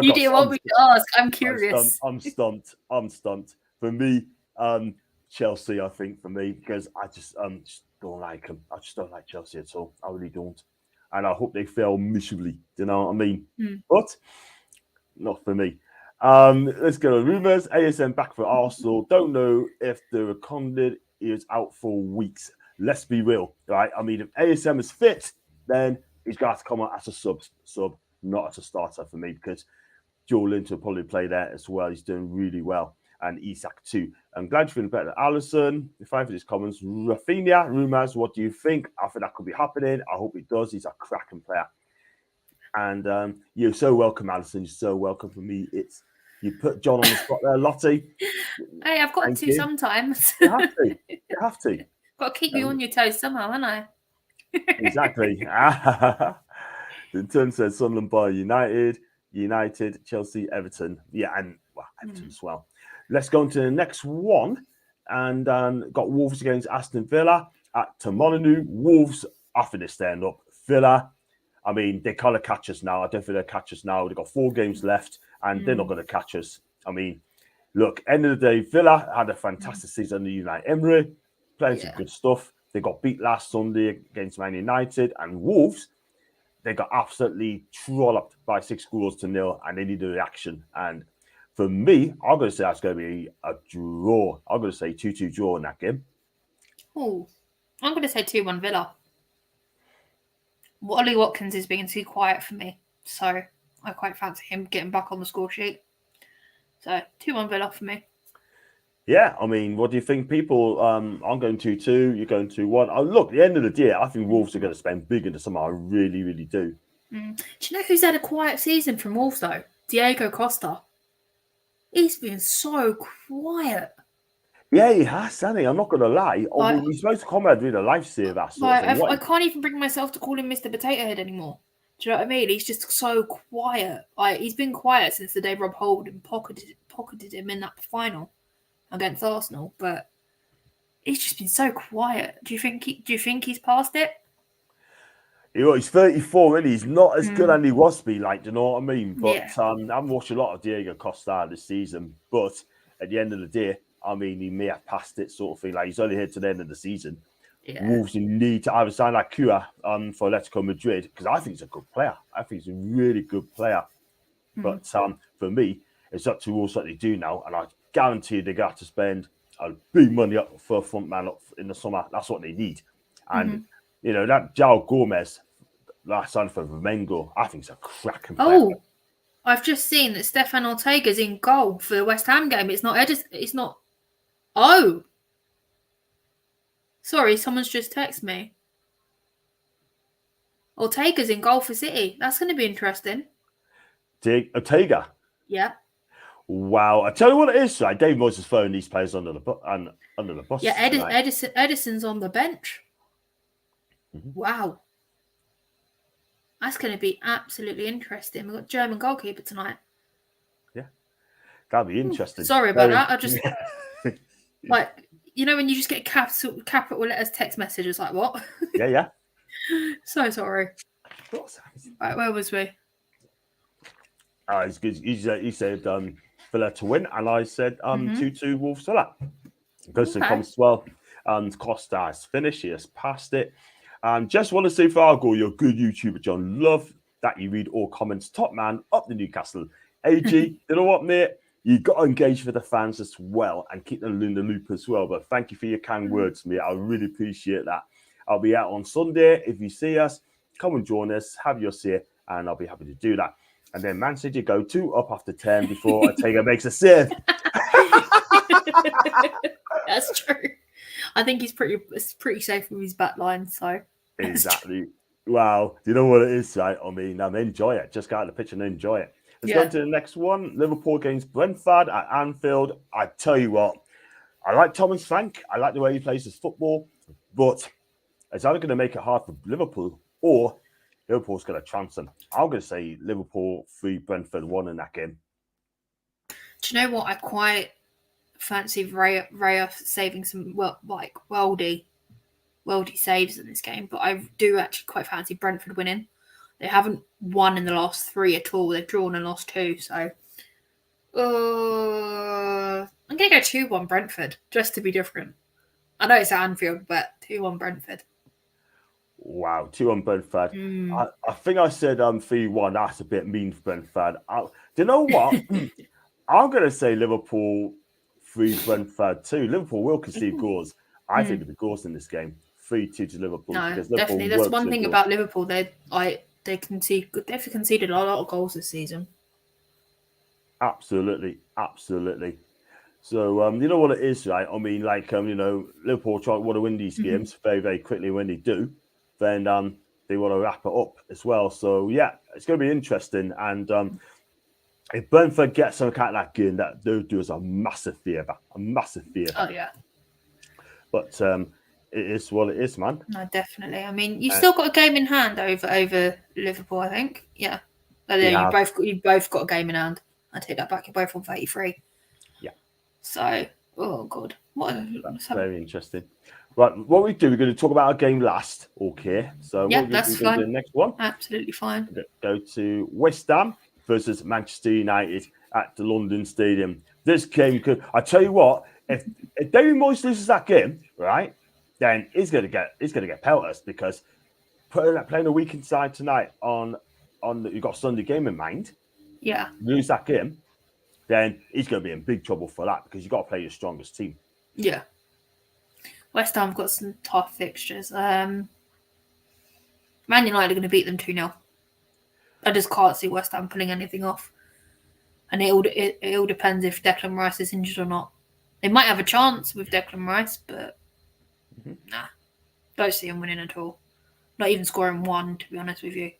You didn't want me to ask. I'm curious. I'm stumped. For me, Chelsea, I think, for me, because I just don't like them. I just don't like Chelsea at all. I really don't. And I hope they fail miserably. Do you know what I mean? But not for me. Let's go to rumours. ASM back for Arsenal. Don't know if the Reconded is out for weeks. Let's be real, right? I mean, if ASM is fit, then he's got to come on as a sub, not as a starter for me, because Joe Lynch will probably play there as well. He's doing really well. And Isak too. I'm glad you're feeling better. Alison, if I for these comments, Rafinha, rumours, what do you think? I think that could be happening. I hope it does. He's a cracking player. And you're so welcome, Alison. You're so welcome for me. You put John on the spot there, Lottie. Hey, I've got to sometimes. You have to. Got to keep you on your toes somehow, haven't I? Exactly. The turn says Sunderland by United, Chelsea, Everton. Yeah, and Everton as well. Let's go on to the next one. And got Wolves against Aston Villa at Tomononu. Wolves, after they stand up. Villa, I mean, they kind of catch us now. I don't think they'll catch us now. They've got 4 games left, and they're not going to catch us. I mean, look, end of the day, Villa had a fantastic season under Unai Emery, playing some good stuff. They got beat last Sunday against Man United, and Wolves, they got absolutely trolloped by 6-0, and they need a reaction. And for me, I'm going to say that's going to be a draw. I'm going to say 2-2 draw in that game. Oh, I'm going to say 2-1 Villa. Ollie Watkins is being too quiet for me, so I quite fancy him getting back on the score sheet. So 2-1 Villa for me. Yeah, I mean, what do you think, people? I'm going 2-2, you're going 2-1. Oh, look, at the end of the day, I think Wolves are going to spend big into summer. I really, really do. Do you know who's had a quiet season from Wolves, though? Diego Costa. He's been so quiet. Yeah, he has, hasn't he? I'm not going to lie. He's supposed to come out doing a lifesaver. I can't even bring myself to call him Mr. Potato Head anymore. Do you know what I mean? He's just so quiet. He's been quiet since the day Rob Holding pocketed him in that final against Arsenal, but he's just been so quiet. Do you think he's past it? He's 34, and he's not as good as he was to be, do you know what I mean? But I've watched a lot of Diego Costa this season, but at the end of the day, I mean, he may have passed it, sort of thing. He's only here to the end of the season. Yeah. Wolves need to either sign like Kua for Atletico Madrid, because I think he's a good player. I think he's a really good player. But for me, it's up to Wolves what they do now, and I guarantee they got to spend a big money up for a front man up in the summer. That's what they need. And, that João Gomez, last signed for Flamengo, I think he's a cracking player. Oh, I've just seen that Stefan Ortega's in goal for the West Ham game. It's not Edison. It's not. Oh. Sorry, someone's just texted me. Ortega's in goal for City. That's going to be interesting. Ortega. Yeah. Wow. I tell you what it is, right? Dave Moyes is throwing these players under the bus. Yeah, tonight. Edison's on the bench. Mm-hmm. Wow. That's going to be absolutely interesting. We've got German goalkeeper tonight. Yeah. That'll be interesting. Sorry about that. I just, like, you know when you just get capital letters text messages, like, what? Yeah. So sorry. Right, where was we? He said Villa to win, and I said 2-2 Wolves Villa. Goes to the comments as well. Costa has finished. He has passed it. Just want to say, Fargo, you're a good YouTuber, John. Love that you read all comments. Top man up the Newcastle. AG, you know what, mate? You got to engage with the fans as well and keep them in the loop as well. But thank you for your kind words, mate. I really appreciate that. I'll be out on Sunday. If you see us, come and join us. Have your say, and I'll be happy to do that. And then Man City go 2 up after 10 before Ortega makes a save. That's true. I think he's pretty safe with his back line. So exactly. Wow. Do you know what it is, right? I mean, enjoy it. Just get out of the pitch and enjoy it. Let's go to the next one. Liverpool against Brentford at Anfield. I tell you what, I like Thomas Frank. I like the way he plays his football, but it's either going to make it hard for Liverpool or Liverpool's going to trounced them. I'm going to say Liverpool 3, Brentford 1 in that game. Do you know what? I quite fancy Raya saving some worldy saves in this game, but I do actually quite fancy Brentford winning. They haven't won in the last 3 at all. They've drawn and lost 2, so I'm going to go 2-1 Brentford, just to be different. I know it's at Anfield, but 2-1 Brentford. Wow, 2-1 Brentford. I think I said 3-1. That's a bit mean for Brentford. Do you know what? I'm going to say Liverpool 3, Brentford 2. Liverpool will concede goals. I think there'll be goals in this game. 3-2 to Liverpool. No, Liverpool definitely. That's one thing about Liverpool. They've conceded a lot of goals this season. Absolutely. So, you know what it is, right? I mean, Liverpool want to win these games very, very quickly. When they do, then they want to wrap it up as well. So, yeah, it's going to be interesting. And if Brentford gets some kind of that game, that they'll do us a massive favour. Oh, yeah. But it is what it is, man. No, definitely. I mean, you've still got a game in hand over Liverpool, I think. Yeah. Oh, yeah, you both got a game in hand. I take that back. You're both on 33. Yeah. So, oh god, that's very interesting. Right, what we're going to talk about our game last. Okay, so yeah, that's fine. Do the next one. Absolutely fine. Go to West Ham versus Manchester United at the London Stadium. This game could. I tell you what, if David Moyes loses that game, right, then he's going to get pelters because playing a weekend side tonight on you've got a Sunday game in mind. Yeah. Lose that game, then he's going to be in big trouble for that because you've got to play your strongest team. Yeah. West Ham got some tough fixtures. Man United are going to beat them 2-0. I just can't see West Ham pulling anything off. And it all depends if Declan Rice is injured or not. They might have a chance with Declan Rice, but nah. Don't see him winning at all. Not even scoring 1, to be honest with you.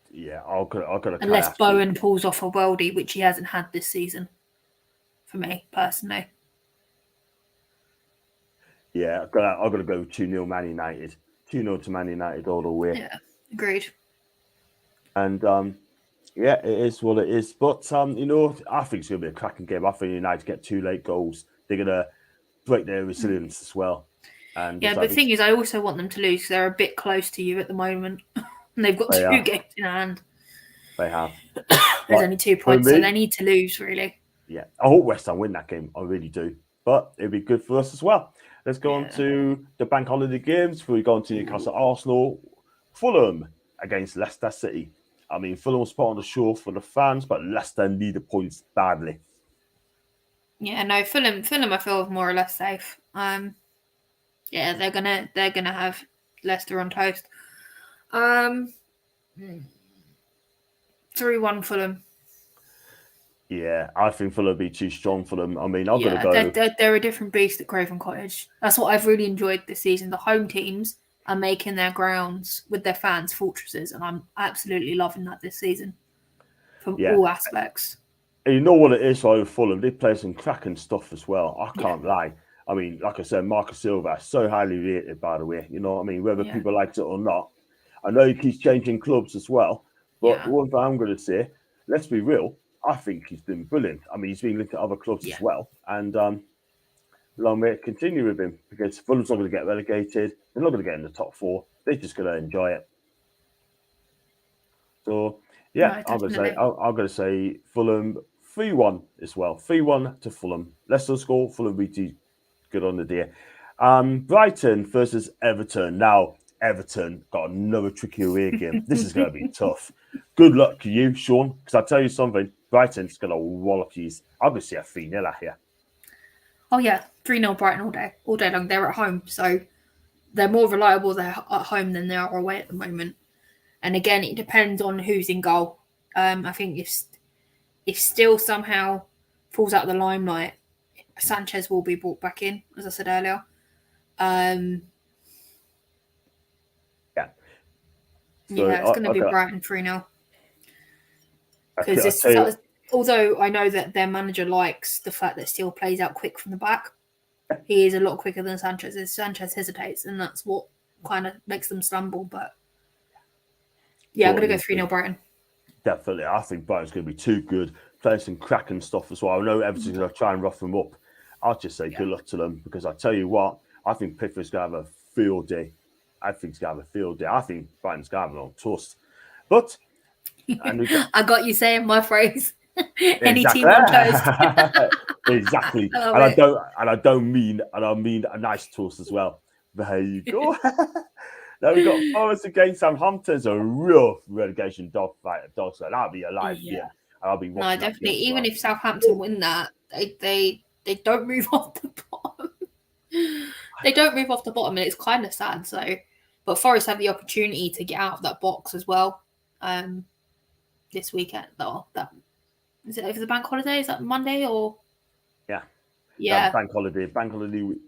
Yeah, I've got unless Bowen pulls off a worldie, which he hasn't had this season. For me, personally. Yeah, I've got to go 2-0 Man United. 2-0 to Man United all the way. Yeah, agreed. And yeah, it is what it is. But I think it's going to be a cracking game. I think United get 2 late goals. They're going to break their resilience as well. And yeah, but the thing is, I also want them to lose because they're a bit close to you at the moment. And they've got 2 games in hand. They have. There's only 2 points, so they need to lose, really. Yeah, I hope West Ham win that game. I really do. But it'd be good for us as well. Let's go on to the bank holiday games before we go on to Newcastle Arsenal. Fulham against Leicester City. I mean, Fulham's put on the show for the fans, but Leicester need the points badly. Yeah, no, Fulham I feel more or less safe. Yeah, they're gonna have Leicester on toast. 3-1 Fulham. Yeah, I think Fulham will be too strong for them. I mean, I've got to go. They're a different beast at Craven Cottage. That's what I've really enjoyed this season. The home teams are making their grounds with their fans fortresses, and I'm absolutely loving that this season from all aspects. And you know what it is over Fulham? They play some cracking stuff as well. I can't lie. I mean, like I said, Marcus Silva is so highly rated, by the way. You know what I mean? Whether people like it or not. I know he keeps changing clubs as well. But one thing I'm going to say, let's be real, I think he's been brilliant. I mean, he's been linked to other clubs as well. And long may it continue with him, because Fulham's not going to get relegated. They're not going to get in the top 4. They're just going to enjoy it. So, yeah, I'm going to say Fulham 3-1 as well. 3-1 to Fulham. Leicester score, Fulham beat good on the day. Brighton versus Everton. Now, Everton got another tricky away game. This is going to be tough. Good luck to you, Sean, because I'll tell you something. Brighton's going to wallop you. I'm going to see a 3-0 here. Oh, yeah. 3-0 Brighton all day long. They're at home, so they're more reliable there at home than they are away at the moment. And again, it depends on who's in goal. I think if Steele somehow falls out of the limelight, Sanchez will be brought back in, as I said earlier. It's going to be Brighton 3-0. Because although I know that their manager likes the fact that Steele plays out quick from the back, he is a lot quicker than Sanchez. Sanchez hesitates, and that's what kind of makes them stumble. But yeah, I'm going to go 3-0 Brighton. Definitely. I think Brighton's going to be too good. Playing some cracking stuff as well. I know Everton's going to try and rough them up. I'll just say good luck to them, because I tell you what, I think Pickford's going to have a field day. I think Brighton's going to have it on toast. But I got you saying my phrase. Any team on toast. Exactly. I mean a nice toast as well. There you go. Now we've got Forest against Southampton. It's a real relegation dogfight. So that'll be a live game. I'll be watching. No, definitely. Even if Southampton win that, they don't move off the bottom. They don't move off the bottom, and it's kind of sad. So, but Forest have the opportunity to get out of that box as well. This weekend, though. Is it over the bank holiday? Is that Monday or? Yeah. Bank holiday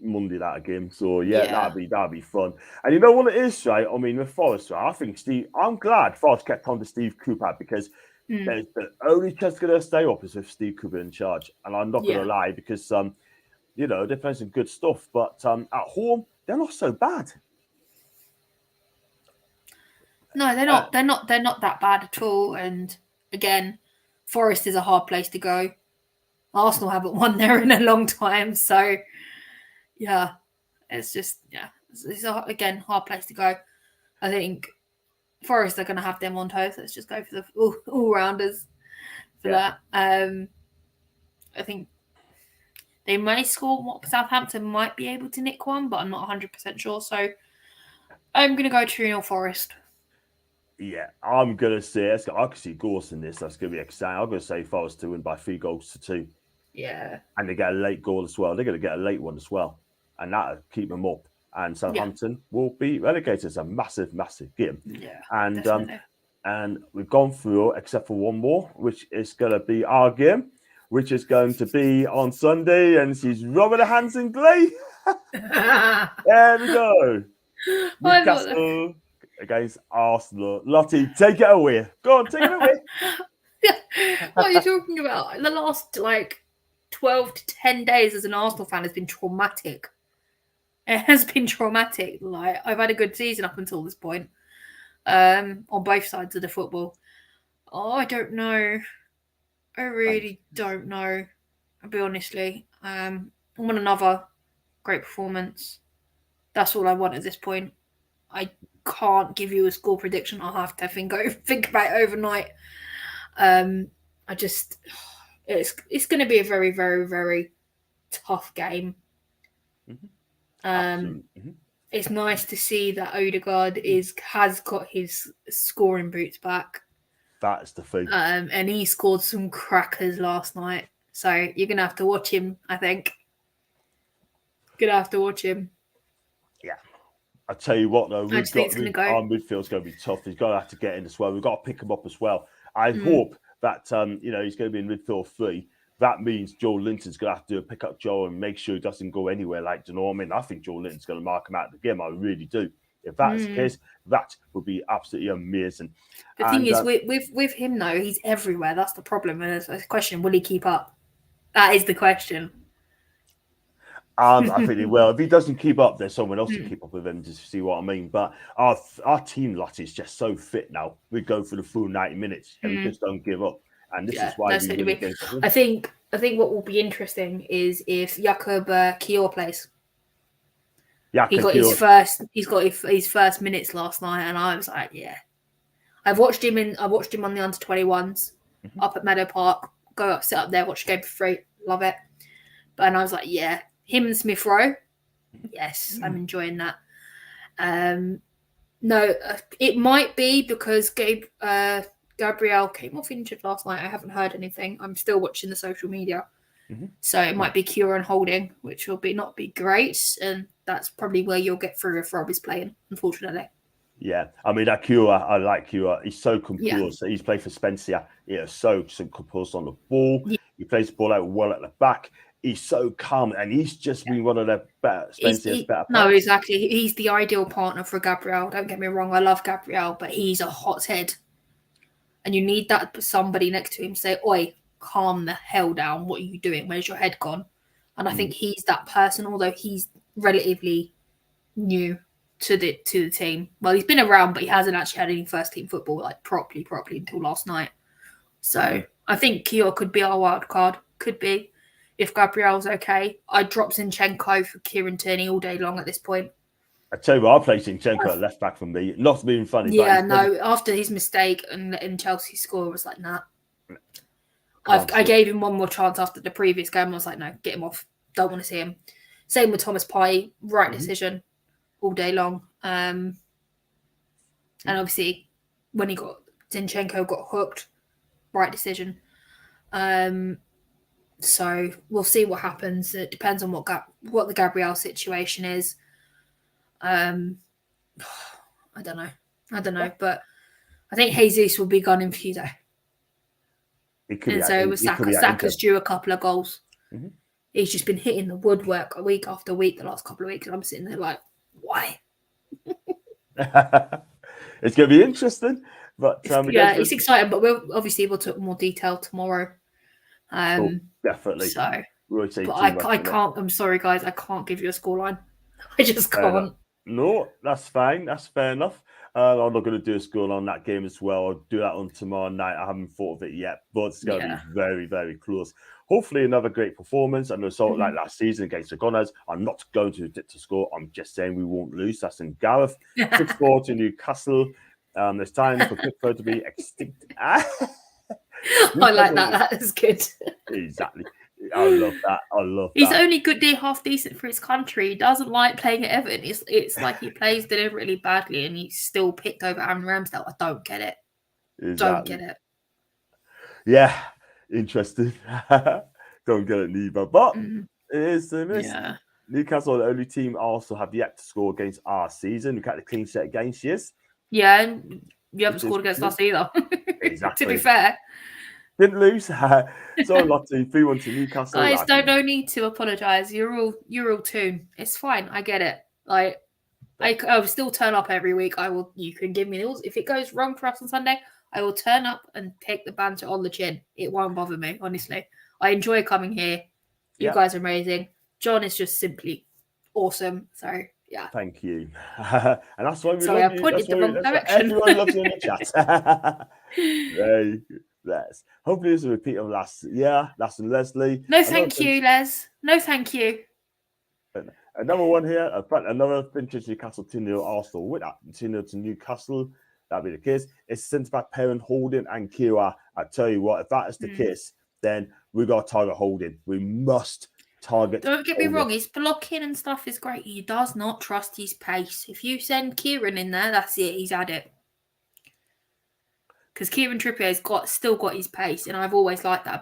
Monday, that game. So that'll be fun. And you know what it is, right? I mean, with Forest, right? I think I'm glad Forest kept on to Steve Cooper, because the only chance going to stay up is with Steve Cooper in charge. And I'm not going to lie, because they're playing some good stuff, but at home they're not so bad. No, they're not. They're not that bad at all. And again, Forest is a hard place to go. Arsenal haven't won there in a long time, so it's just it's again hard place to go. I think Forest are going to have them on toast. Let's just go for the all rounders for that. I think they may score. Southampton might be able to nick one, but I'm not 100% sure. So I'm going to go 2-0 Forest. Yeah, I'm going to say I can see goals in this. That's going to be exciting. I'm going to say Forest to win by 3-2. Yeah. And they get a late goal as well. They're going to get a late one as well. And that'll keep them up. And Southampton will be relegated. It's a massive, massive game. Yeah. And we've gone through, except for one more, which is going to be our game, which is going to be on Sunday. And she's rubbing her hands in glee. There we go. Newcastle against Arsenal. Lottie, take it away. Go on, take it away. What are you talking about? The last 12 to 10 days as an Arsenal fan has been traumatic. It has been traumatic. I've had a good season up until this point, on both sides of the football. Oh, I don't know. I really don't know. I'll be honestly. I want another great performance. That's all I want at this point. I can't give you a score prediction. I'll have to think about it overnight. It's going to be a very, very, very tough game. It's nice to see that Odegaard has got his scoring boots back. That's the thing. And he scored some crackers last night. So you're going to have to watch him, I think. Going to have to watch him. Yeah. I tell you what, though, our midfield's going to be tough. He's going to have to get in as well. We've got to pick him up as well. I hope that he's going to be in midfield 3. That means Joe Linton's going to have to pick up Joe and make sure he doesn't go anywhere. Do you know what I mean? I think Joe Linton's going to mark him out of the game. I really do. If that's the case, that would be absolutely amazing. The thing is, with him though, he's everywhere. That's the problem. And it's a question: will he keep up? That is the question. I think he will. If he doesn't keep up, there's someone else to keep up with him. Just to see what I mean. But our team lot is just so fit now. We go for the full 90 minutes and we just don't give up. And this is why we win against them. I think what will be interesting is if Jakub Kior plays. He got his first minutes last night, and I was like, yeah. I watched him on the under-21s up at Meadow Park. Go up, sit up there, watch the game for free. Love it. And I was like, yeah. Him and Smith Rowe, yes, I'm enjoying that. No, it might be because Gabriel came off injured last night. I haven't heard anything. I'm still watching the social media. So it might be Kieran Holding, which will not be great. And that's probably where you'll get through if Rob is playing, unfortunately. Yeah, I mean, that Kura, I like Kura. He's so composed. He's played for Spencer. He's so composed on the ball. Yeah. He plays the ball out well at the back. He's so calm, and he's just been one of the better. Spencer's better. No, exactly. He's the ideal partner for Gabriel. Don't get me wrong. I love Gabriel, but he's a hothead, and you need that somebody next to him say, "Oi, calm the hell down. What are you doing? Where's your head gone?" And I think he's that person. Although he's relatively new to the team. Well, he's been around, but he hasn't actually had any first team football like properly until last night. So I think Kior could be our wild card. Could be. If Gabriel's okay, I'd drop Zinchenko for Kieran Tierney all day long at this point. I tell you what, I play Zinchenko at left back for me. Not being funny. Yeah, no. After his mistake and Chelsea score, I was like, nah. I gave him one more chance after the previous game. I was like, no, get him off. Don't want to see him. Same with Thomas Partey. Right decision all day long. And obviously, when Zinchenko got hooked, right decision. So we'll see what happens. It depends on what the Gabriel situation is. I don't know, but I think Jesus will be gone in few days. And so Saka's due a couple of goals. He's just been hitting the woodwork week after week the last couple of weeks, and I'm sitting there like, why? It's going to be interesting, but it's exciting. But we'll talk more detail tomorrow. Definitely. So, but I can't. I'm sorry, guys. I can't give you a scoreline. I just can't. No, that's fine. That's fair enough. I'm not going to do a score on that game as well. I'll do that on tomorrow night. I haven't thought of it yet, but it's going to be very, very close. Hopefully, another great performance. And so, like last season against the Gunners, I'm not going to predict the score. I'm just saying we won't lose. That's in Gareth. 6-4 to Newcastle. It's time for Pickford to be extinct. I like that. That is good. Exactly. I love that. He's only half decent for his country. He doesn't like playing at Everton. It's like he plays deliberately badly and he's still picked over Aaron Ramsdale. I don't get it. Exactly. Don't get it. Yeah. Interesting. Don't get it neither. But it is the miss. Yeah. Newcastle are the only team also have yet to score against our season. Look at the clean sheet against us. Yeah, and you haven't scored against us either. Exactly. To be fair. Didn't lose. So Lottie 3-1 to Newcastle. Guys, no need to apologise. You're all Toon. It's fine. I get it. Like I will still turn up every week. You can give me the if it goes wrong for us on Sunday, I will turn up and take the banter on the chin. It won't bother me, honestly. I enjoy coming here. You guys are amazing. John is just simply awesome. So yeah. Thank you. And that's why we love you. I pointed the wrong direction. Everyone loves you in the chat. Very good. Les. Hopefully it's a repeat of last year. That's Leslie. No, thank you, Les. No, thank you. Another one here. Another vintage Newcastle 2-0 Arsenal with that 2-0 to Newcastle. That'd be the case. It's centre back Perrin, Holding, and Kira. I tell you what, if that is the case, then we got to target Holding. We must target. Don't get me wrong. His blocking and stuff is great. He does not trust his pace. If you send Kieran in there, that's it. He's had it. Because Kieran Trippier's still got his pace, and I've always liked that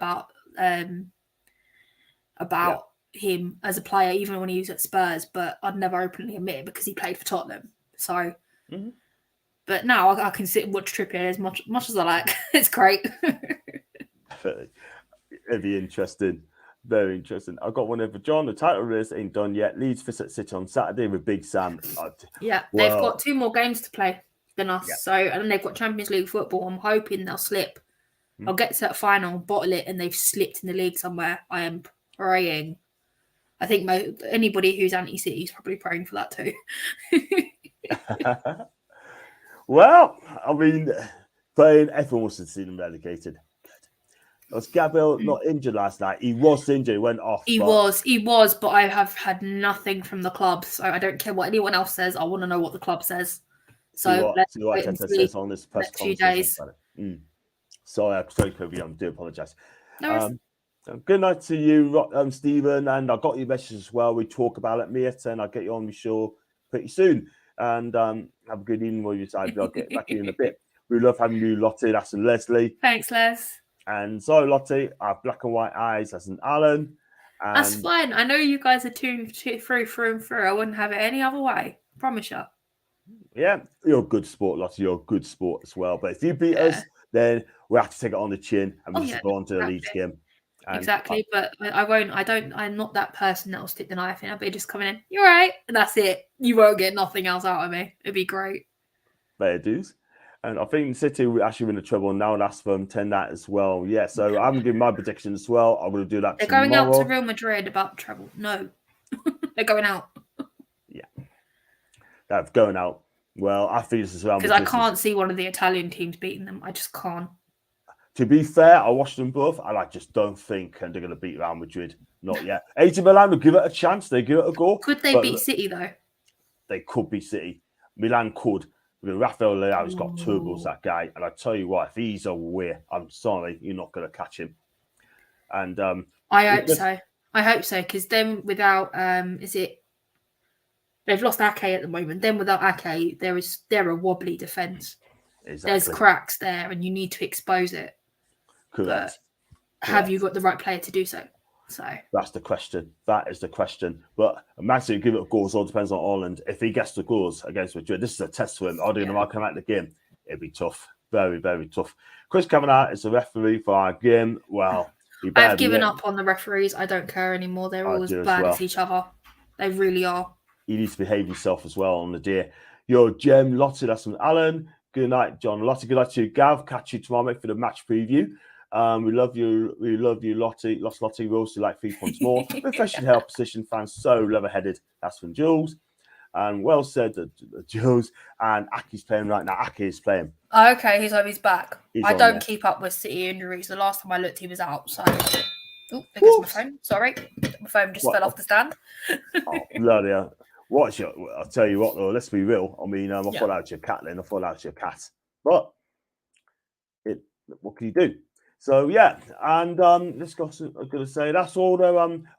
about him as a player, even when he was at Spurs. But I'd never openly admit it because he played for Tottenham. So, but now I can sit and watch Trippier as much as I like. It's great. It'd be interesting. Very interesting. I've got one over John. The title race ain't done yet. Leeds visit City on Saturday with Big Sam. Yeah, they've got 2 more games to play than us. Yeah. So, and then they've got Champions League football. I'm hoping they'll slip. I'll get to that final, bottle it, and they've slipped in the league somewhere. I am praying. I think anybody who's anti-City is probably praying for that too. Well, I mean, everyone wants to see them relegated. Was Gabriel not injured last night? He was injured. He went off. He was, but I have had nothing from the club, so I don't care what anyone else says. I want to know what the club says. So see what Teta says on this press conference. Sorry, Kobe. I do apologise. No good night to you, Stephen. And I got your message as well. We talk about it, Mia, and I'll get you on the show pretty soon. And have a good evening with you. I'll get back in a bit. We love having you, Lottie. That's and Leslie. Thanks, Les. And so, Lottie, I have black and white eyes. That's an Alan. And that's fine. I know you guys are through and through. I wouldn't have it any other way. Promise you. Yeah, you're a good sport, Lottie. You're a good sport as well. But if you beat us, then we have to take it on the chin and we just go on to the Leeds game. And exactly. But I won't. I'm not that person that will stick the knife in. I'll be just coming in. You're right. And that's it. You won't get nothing else out of me. It'd be great. Fair dues. And I think City will actually win the treble now. That's from 10 that as well. Yeah, so I'm giving my prediction as well. I'm going to do that They're tomorrow. Going out to Real Madrid about the treble. No. They're going out. Yeah. That's going out. Well, I think this is around. Because I can't see one of the Italian teams beating them. I just can't. To be fair, I watched them both, and I just don't think they're going to beat Real Madrid. Not yet. AC Milan will give it a chance. They give it a go. Could they beat City, though? They could beat City. Milan could. Rafael Leao's got turbos, that guy. And I tell you what, if he's away, I'm sorry, you're not going to catch him. And I hope so. I hope so, because then without, they've lost Ake at the moment. Then without Ake, they're a wobbly defence. Exactly. There's cracks there, and you need to expose it. Correct. But have you got the right player to do so? So that's the question. That is the question. But Maxi give it a goals. All depends on Holland. If he gets the goals against Madrid, this is a test for him. Are they going to come out the game? It'd be tough. Very, very tough. Chris Kavanagh is the referee for our game. Well, I've given up on the referees. I don't care anymore. They're all as bad as each other. They really are. He needs to behave himself as well on the day. Yo, Jem, Lottie, that's from Alan. Good night, John. Lottie, good night to you, Gav. Catch you tomorrow, mate, for the match preview. We love you, Lottie. Lost Lottie, we also like 3 points more. Refreshing health position, fans so level-headed. That's from Jules. And well said, Jules. And Aki's playing right now. Aki is playing. Oh, okay, he's back. I don't keep up with City injuries. The last time I looked, he was out. So, oh, there goes my phone. Sorry, my phone just fell off the stand. Oh, bloody hell. I'll tell you what, though. Let's be real. I mean, I thought out your cat, then I thought out your cat. But what can you do? So yeah, and let's go. I'm going to say that's all the.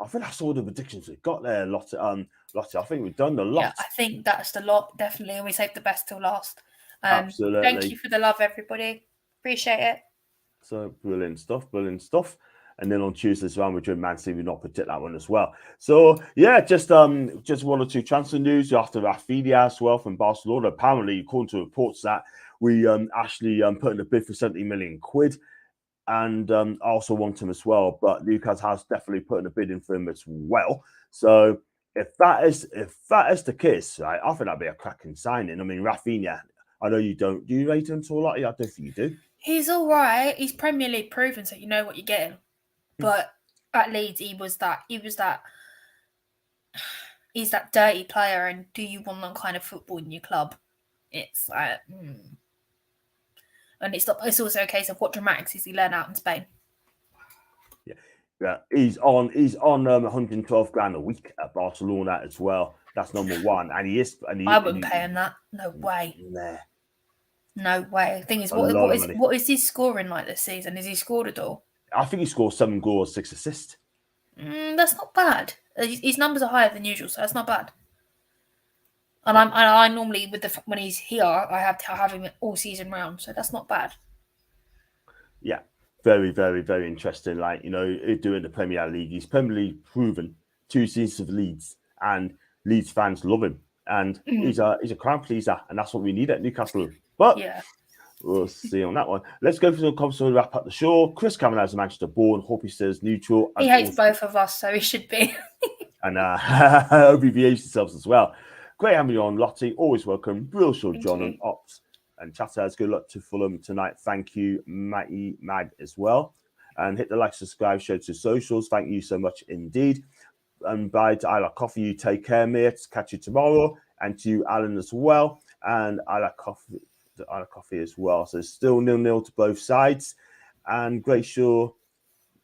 I think that's all the predictions we've got there, Lottie. Lottie, I think we've done the lot. Yeah, I think that's the lot, definitely, and we saved the best till last. Absolutely. Thank you for the love, everybody. Appreciate it. So brilliant stuff, brilliant stuff. And then on Tuesday's round, we're doing Man City. We not predict that one as well. So yeah, just 1 or 2 transfer news after Rafinha as well from Barcelona. Apparently, according to reports, that we actually put in a bid for 70 million quid. And I also want him as well, but Newcastle has definitely put in a bid in for him as well. So if that is the case, right, I think that'd be a cracking signing. I mean, Rafinha, I know you don't. Do you rate him to a lot? I don't think you do. He's all right. He's Premier League proven, so you know what you're getting. But at Leeds, he's that dirty player. And do you want that kind of football in your club? It's like. And it's also a case of what dramatics has he learned out in Spain. Yeah, he's on 112 grand a week at Barcelona as well. That's number one, and he is. I wouldn't pay him that. No way. Nah. No way. The thing is, what is his scoring like this season? Has he scored at all? I think he scored 7 goals, 6 assists. That's not bad. His numbers are higher than usual, so that's not bad. And I normally when he's here, I have him all season round, so that's not bad. Yeah, very, very, very interesting. Like, you know, doing the Premier League, he's Premier League proven 2 seasons of Leeds, and Leeds fans love him, and he's a crowd pleaser, and that's what we need at Newcastle. But We'll see on that one. Let's go for some comments to wrap up the show. Chris Cameron has Manchester born. Hope he says neutral. He hates both of us, so he should be. And hope he behaves himself as well. Great having you on, Lottie. Always welcome. Real show, John and Ops. And chat says good luck to Fulham tonight. Thank you, Matty Mag, as well. And hit the like, subscribe, share to socials. Thank you so much indeed. And bye to I Like Coffee. You take care, mates. Catch you tomorrow. And to you, Alan, as well. And I Like Coffee as well. So it's still 0-0 to both sides. And great show,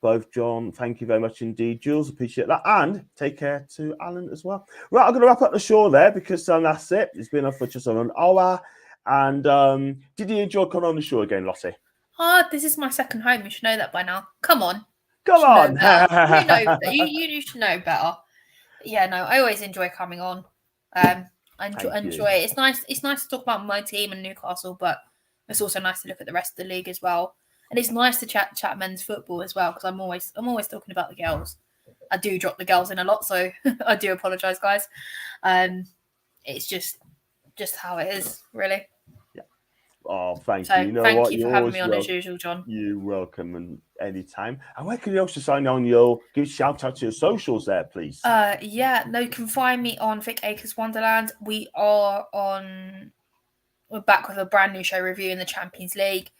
both, John. Thank you very much indeed, Jules. Appreciate that. And take care to Alan as well. Right, I'm going to wrap up the show there because that's it. It's been up for just on an hour. And did you enjoy coming on the show again, Lottie? Oh, this is my second home. You should know that by now. Come on. Come on. You should know better. Yeah, no, I always enjoy coming on. I enjoy it. It's nice. It's nice to talk about my team and Newcastle, but it's also nice to look at the rest of the league as well. And it's nice to chat men's football as well because I'm always talking about the girls. I do drop the girls in a lot, so I do apologise, guys. It's just how it is, really. Yeah. Oh, thank you. Thank you for having me on as usual, John. You're welcome, and anytime. And where can you also sign on give a shout out to your socials there, please? You can find me on Vic Akers Wonderland. We're back with a brand new show reviewing the Champions League,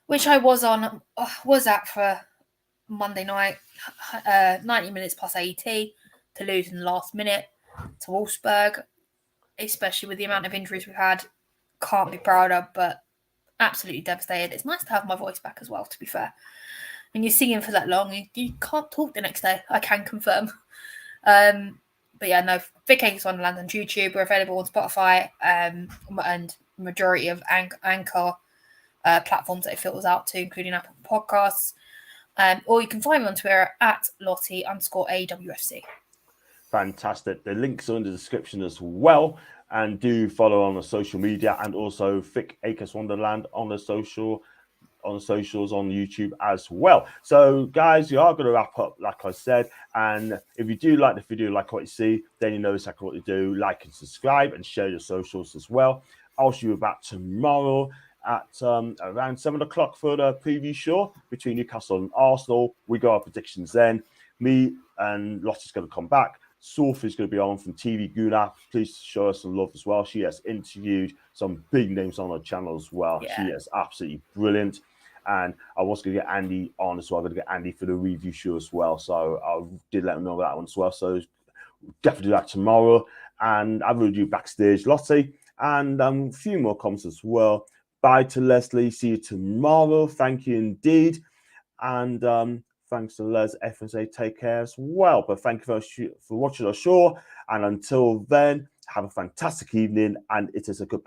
which I was at for Monday night, 90 minutes plus 80 to lose in the last minute to Wolfsburg, especially with the amount of injuries we've had. Can't be proud of, but absolutely devastated. It's nice to have my voice back as well, to be fair. When you're singing for that long, you can't talk the next day, I can confirm. But yeah, no, Vic Akers Wonderland on YouTube. We're available on Spotify and majority of Anchor platforms that it filters out to, including Apple Podcasts. Or you can find me on Twitter at Lottie_AWFC. Fantastic. The links are in the description as well. And do follow on the social media and also Vic Akers Wonderland on the socials on YouTube as well. So, guys, we are going to wrap up, like I said. And if you do like the video, like what you see, then you know exactly what to do. Like and subscribe and share your socials as well. I'll see you back tomorrow at around 7 o'clock for the preview show between Newcastle and Arsenal. We got our predictions then. Me and Lottie's going to come back. Sophie's going to be on from TV Guna. Please show us some love as well. She has interviewed some big names on her channel as well. Yeah. She is absolutely brilliant. And I was going to get Andy on as well. I'm going to get Andy for the review show as well. So I did let him know that one as well. So definitely do that tomorrow. And I will do backstage Lottie and a few more comments as well. Bye to Leslie. See you tomorrow. Thank you indeed. And thanks to Les FSA. Take care as well. But thank you for watching our show. And until then, have a fantastic evening. And it is a good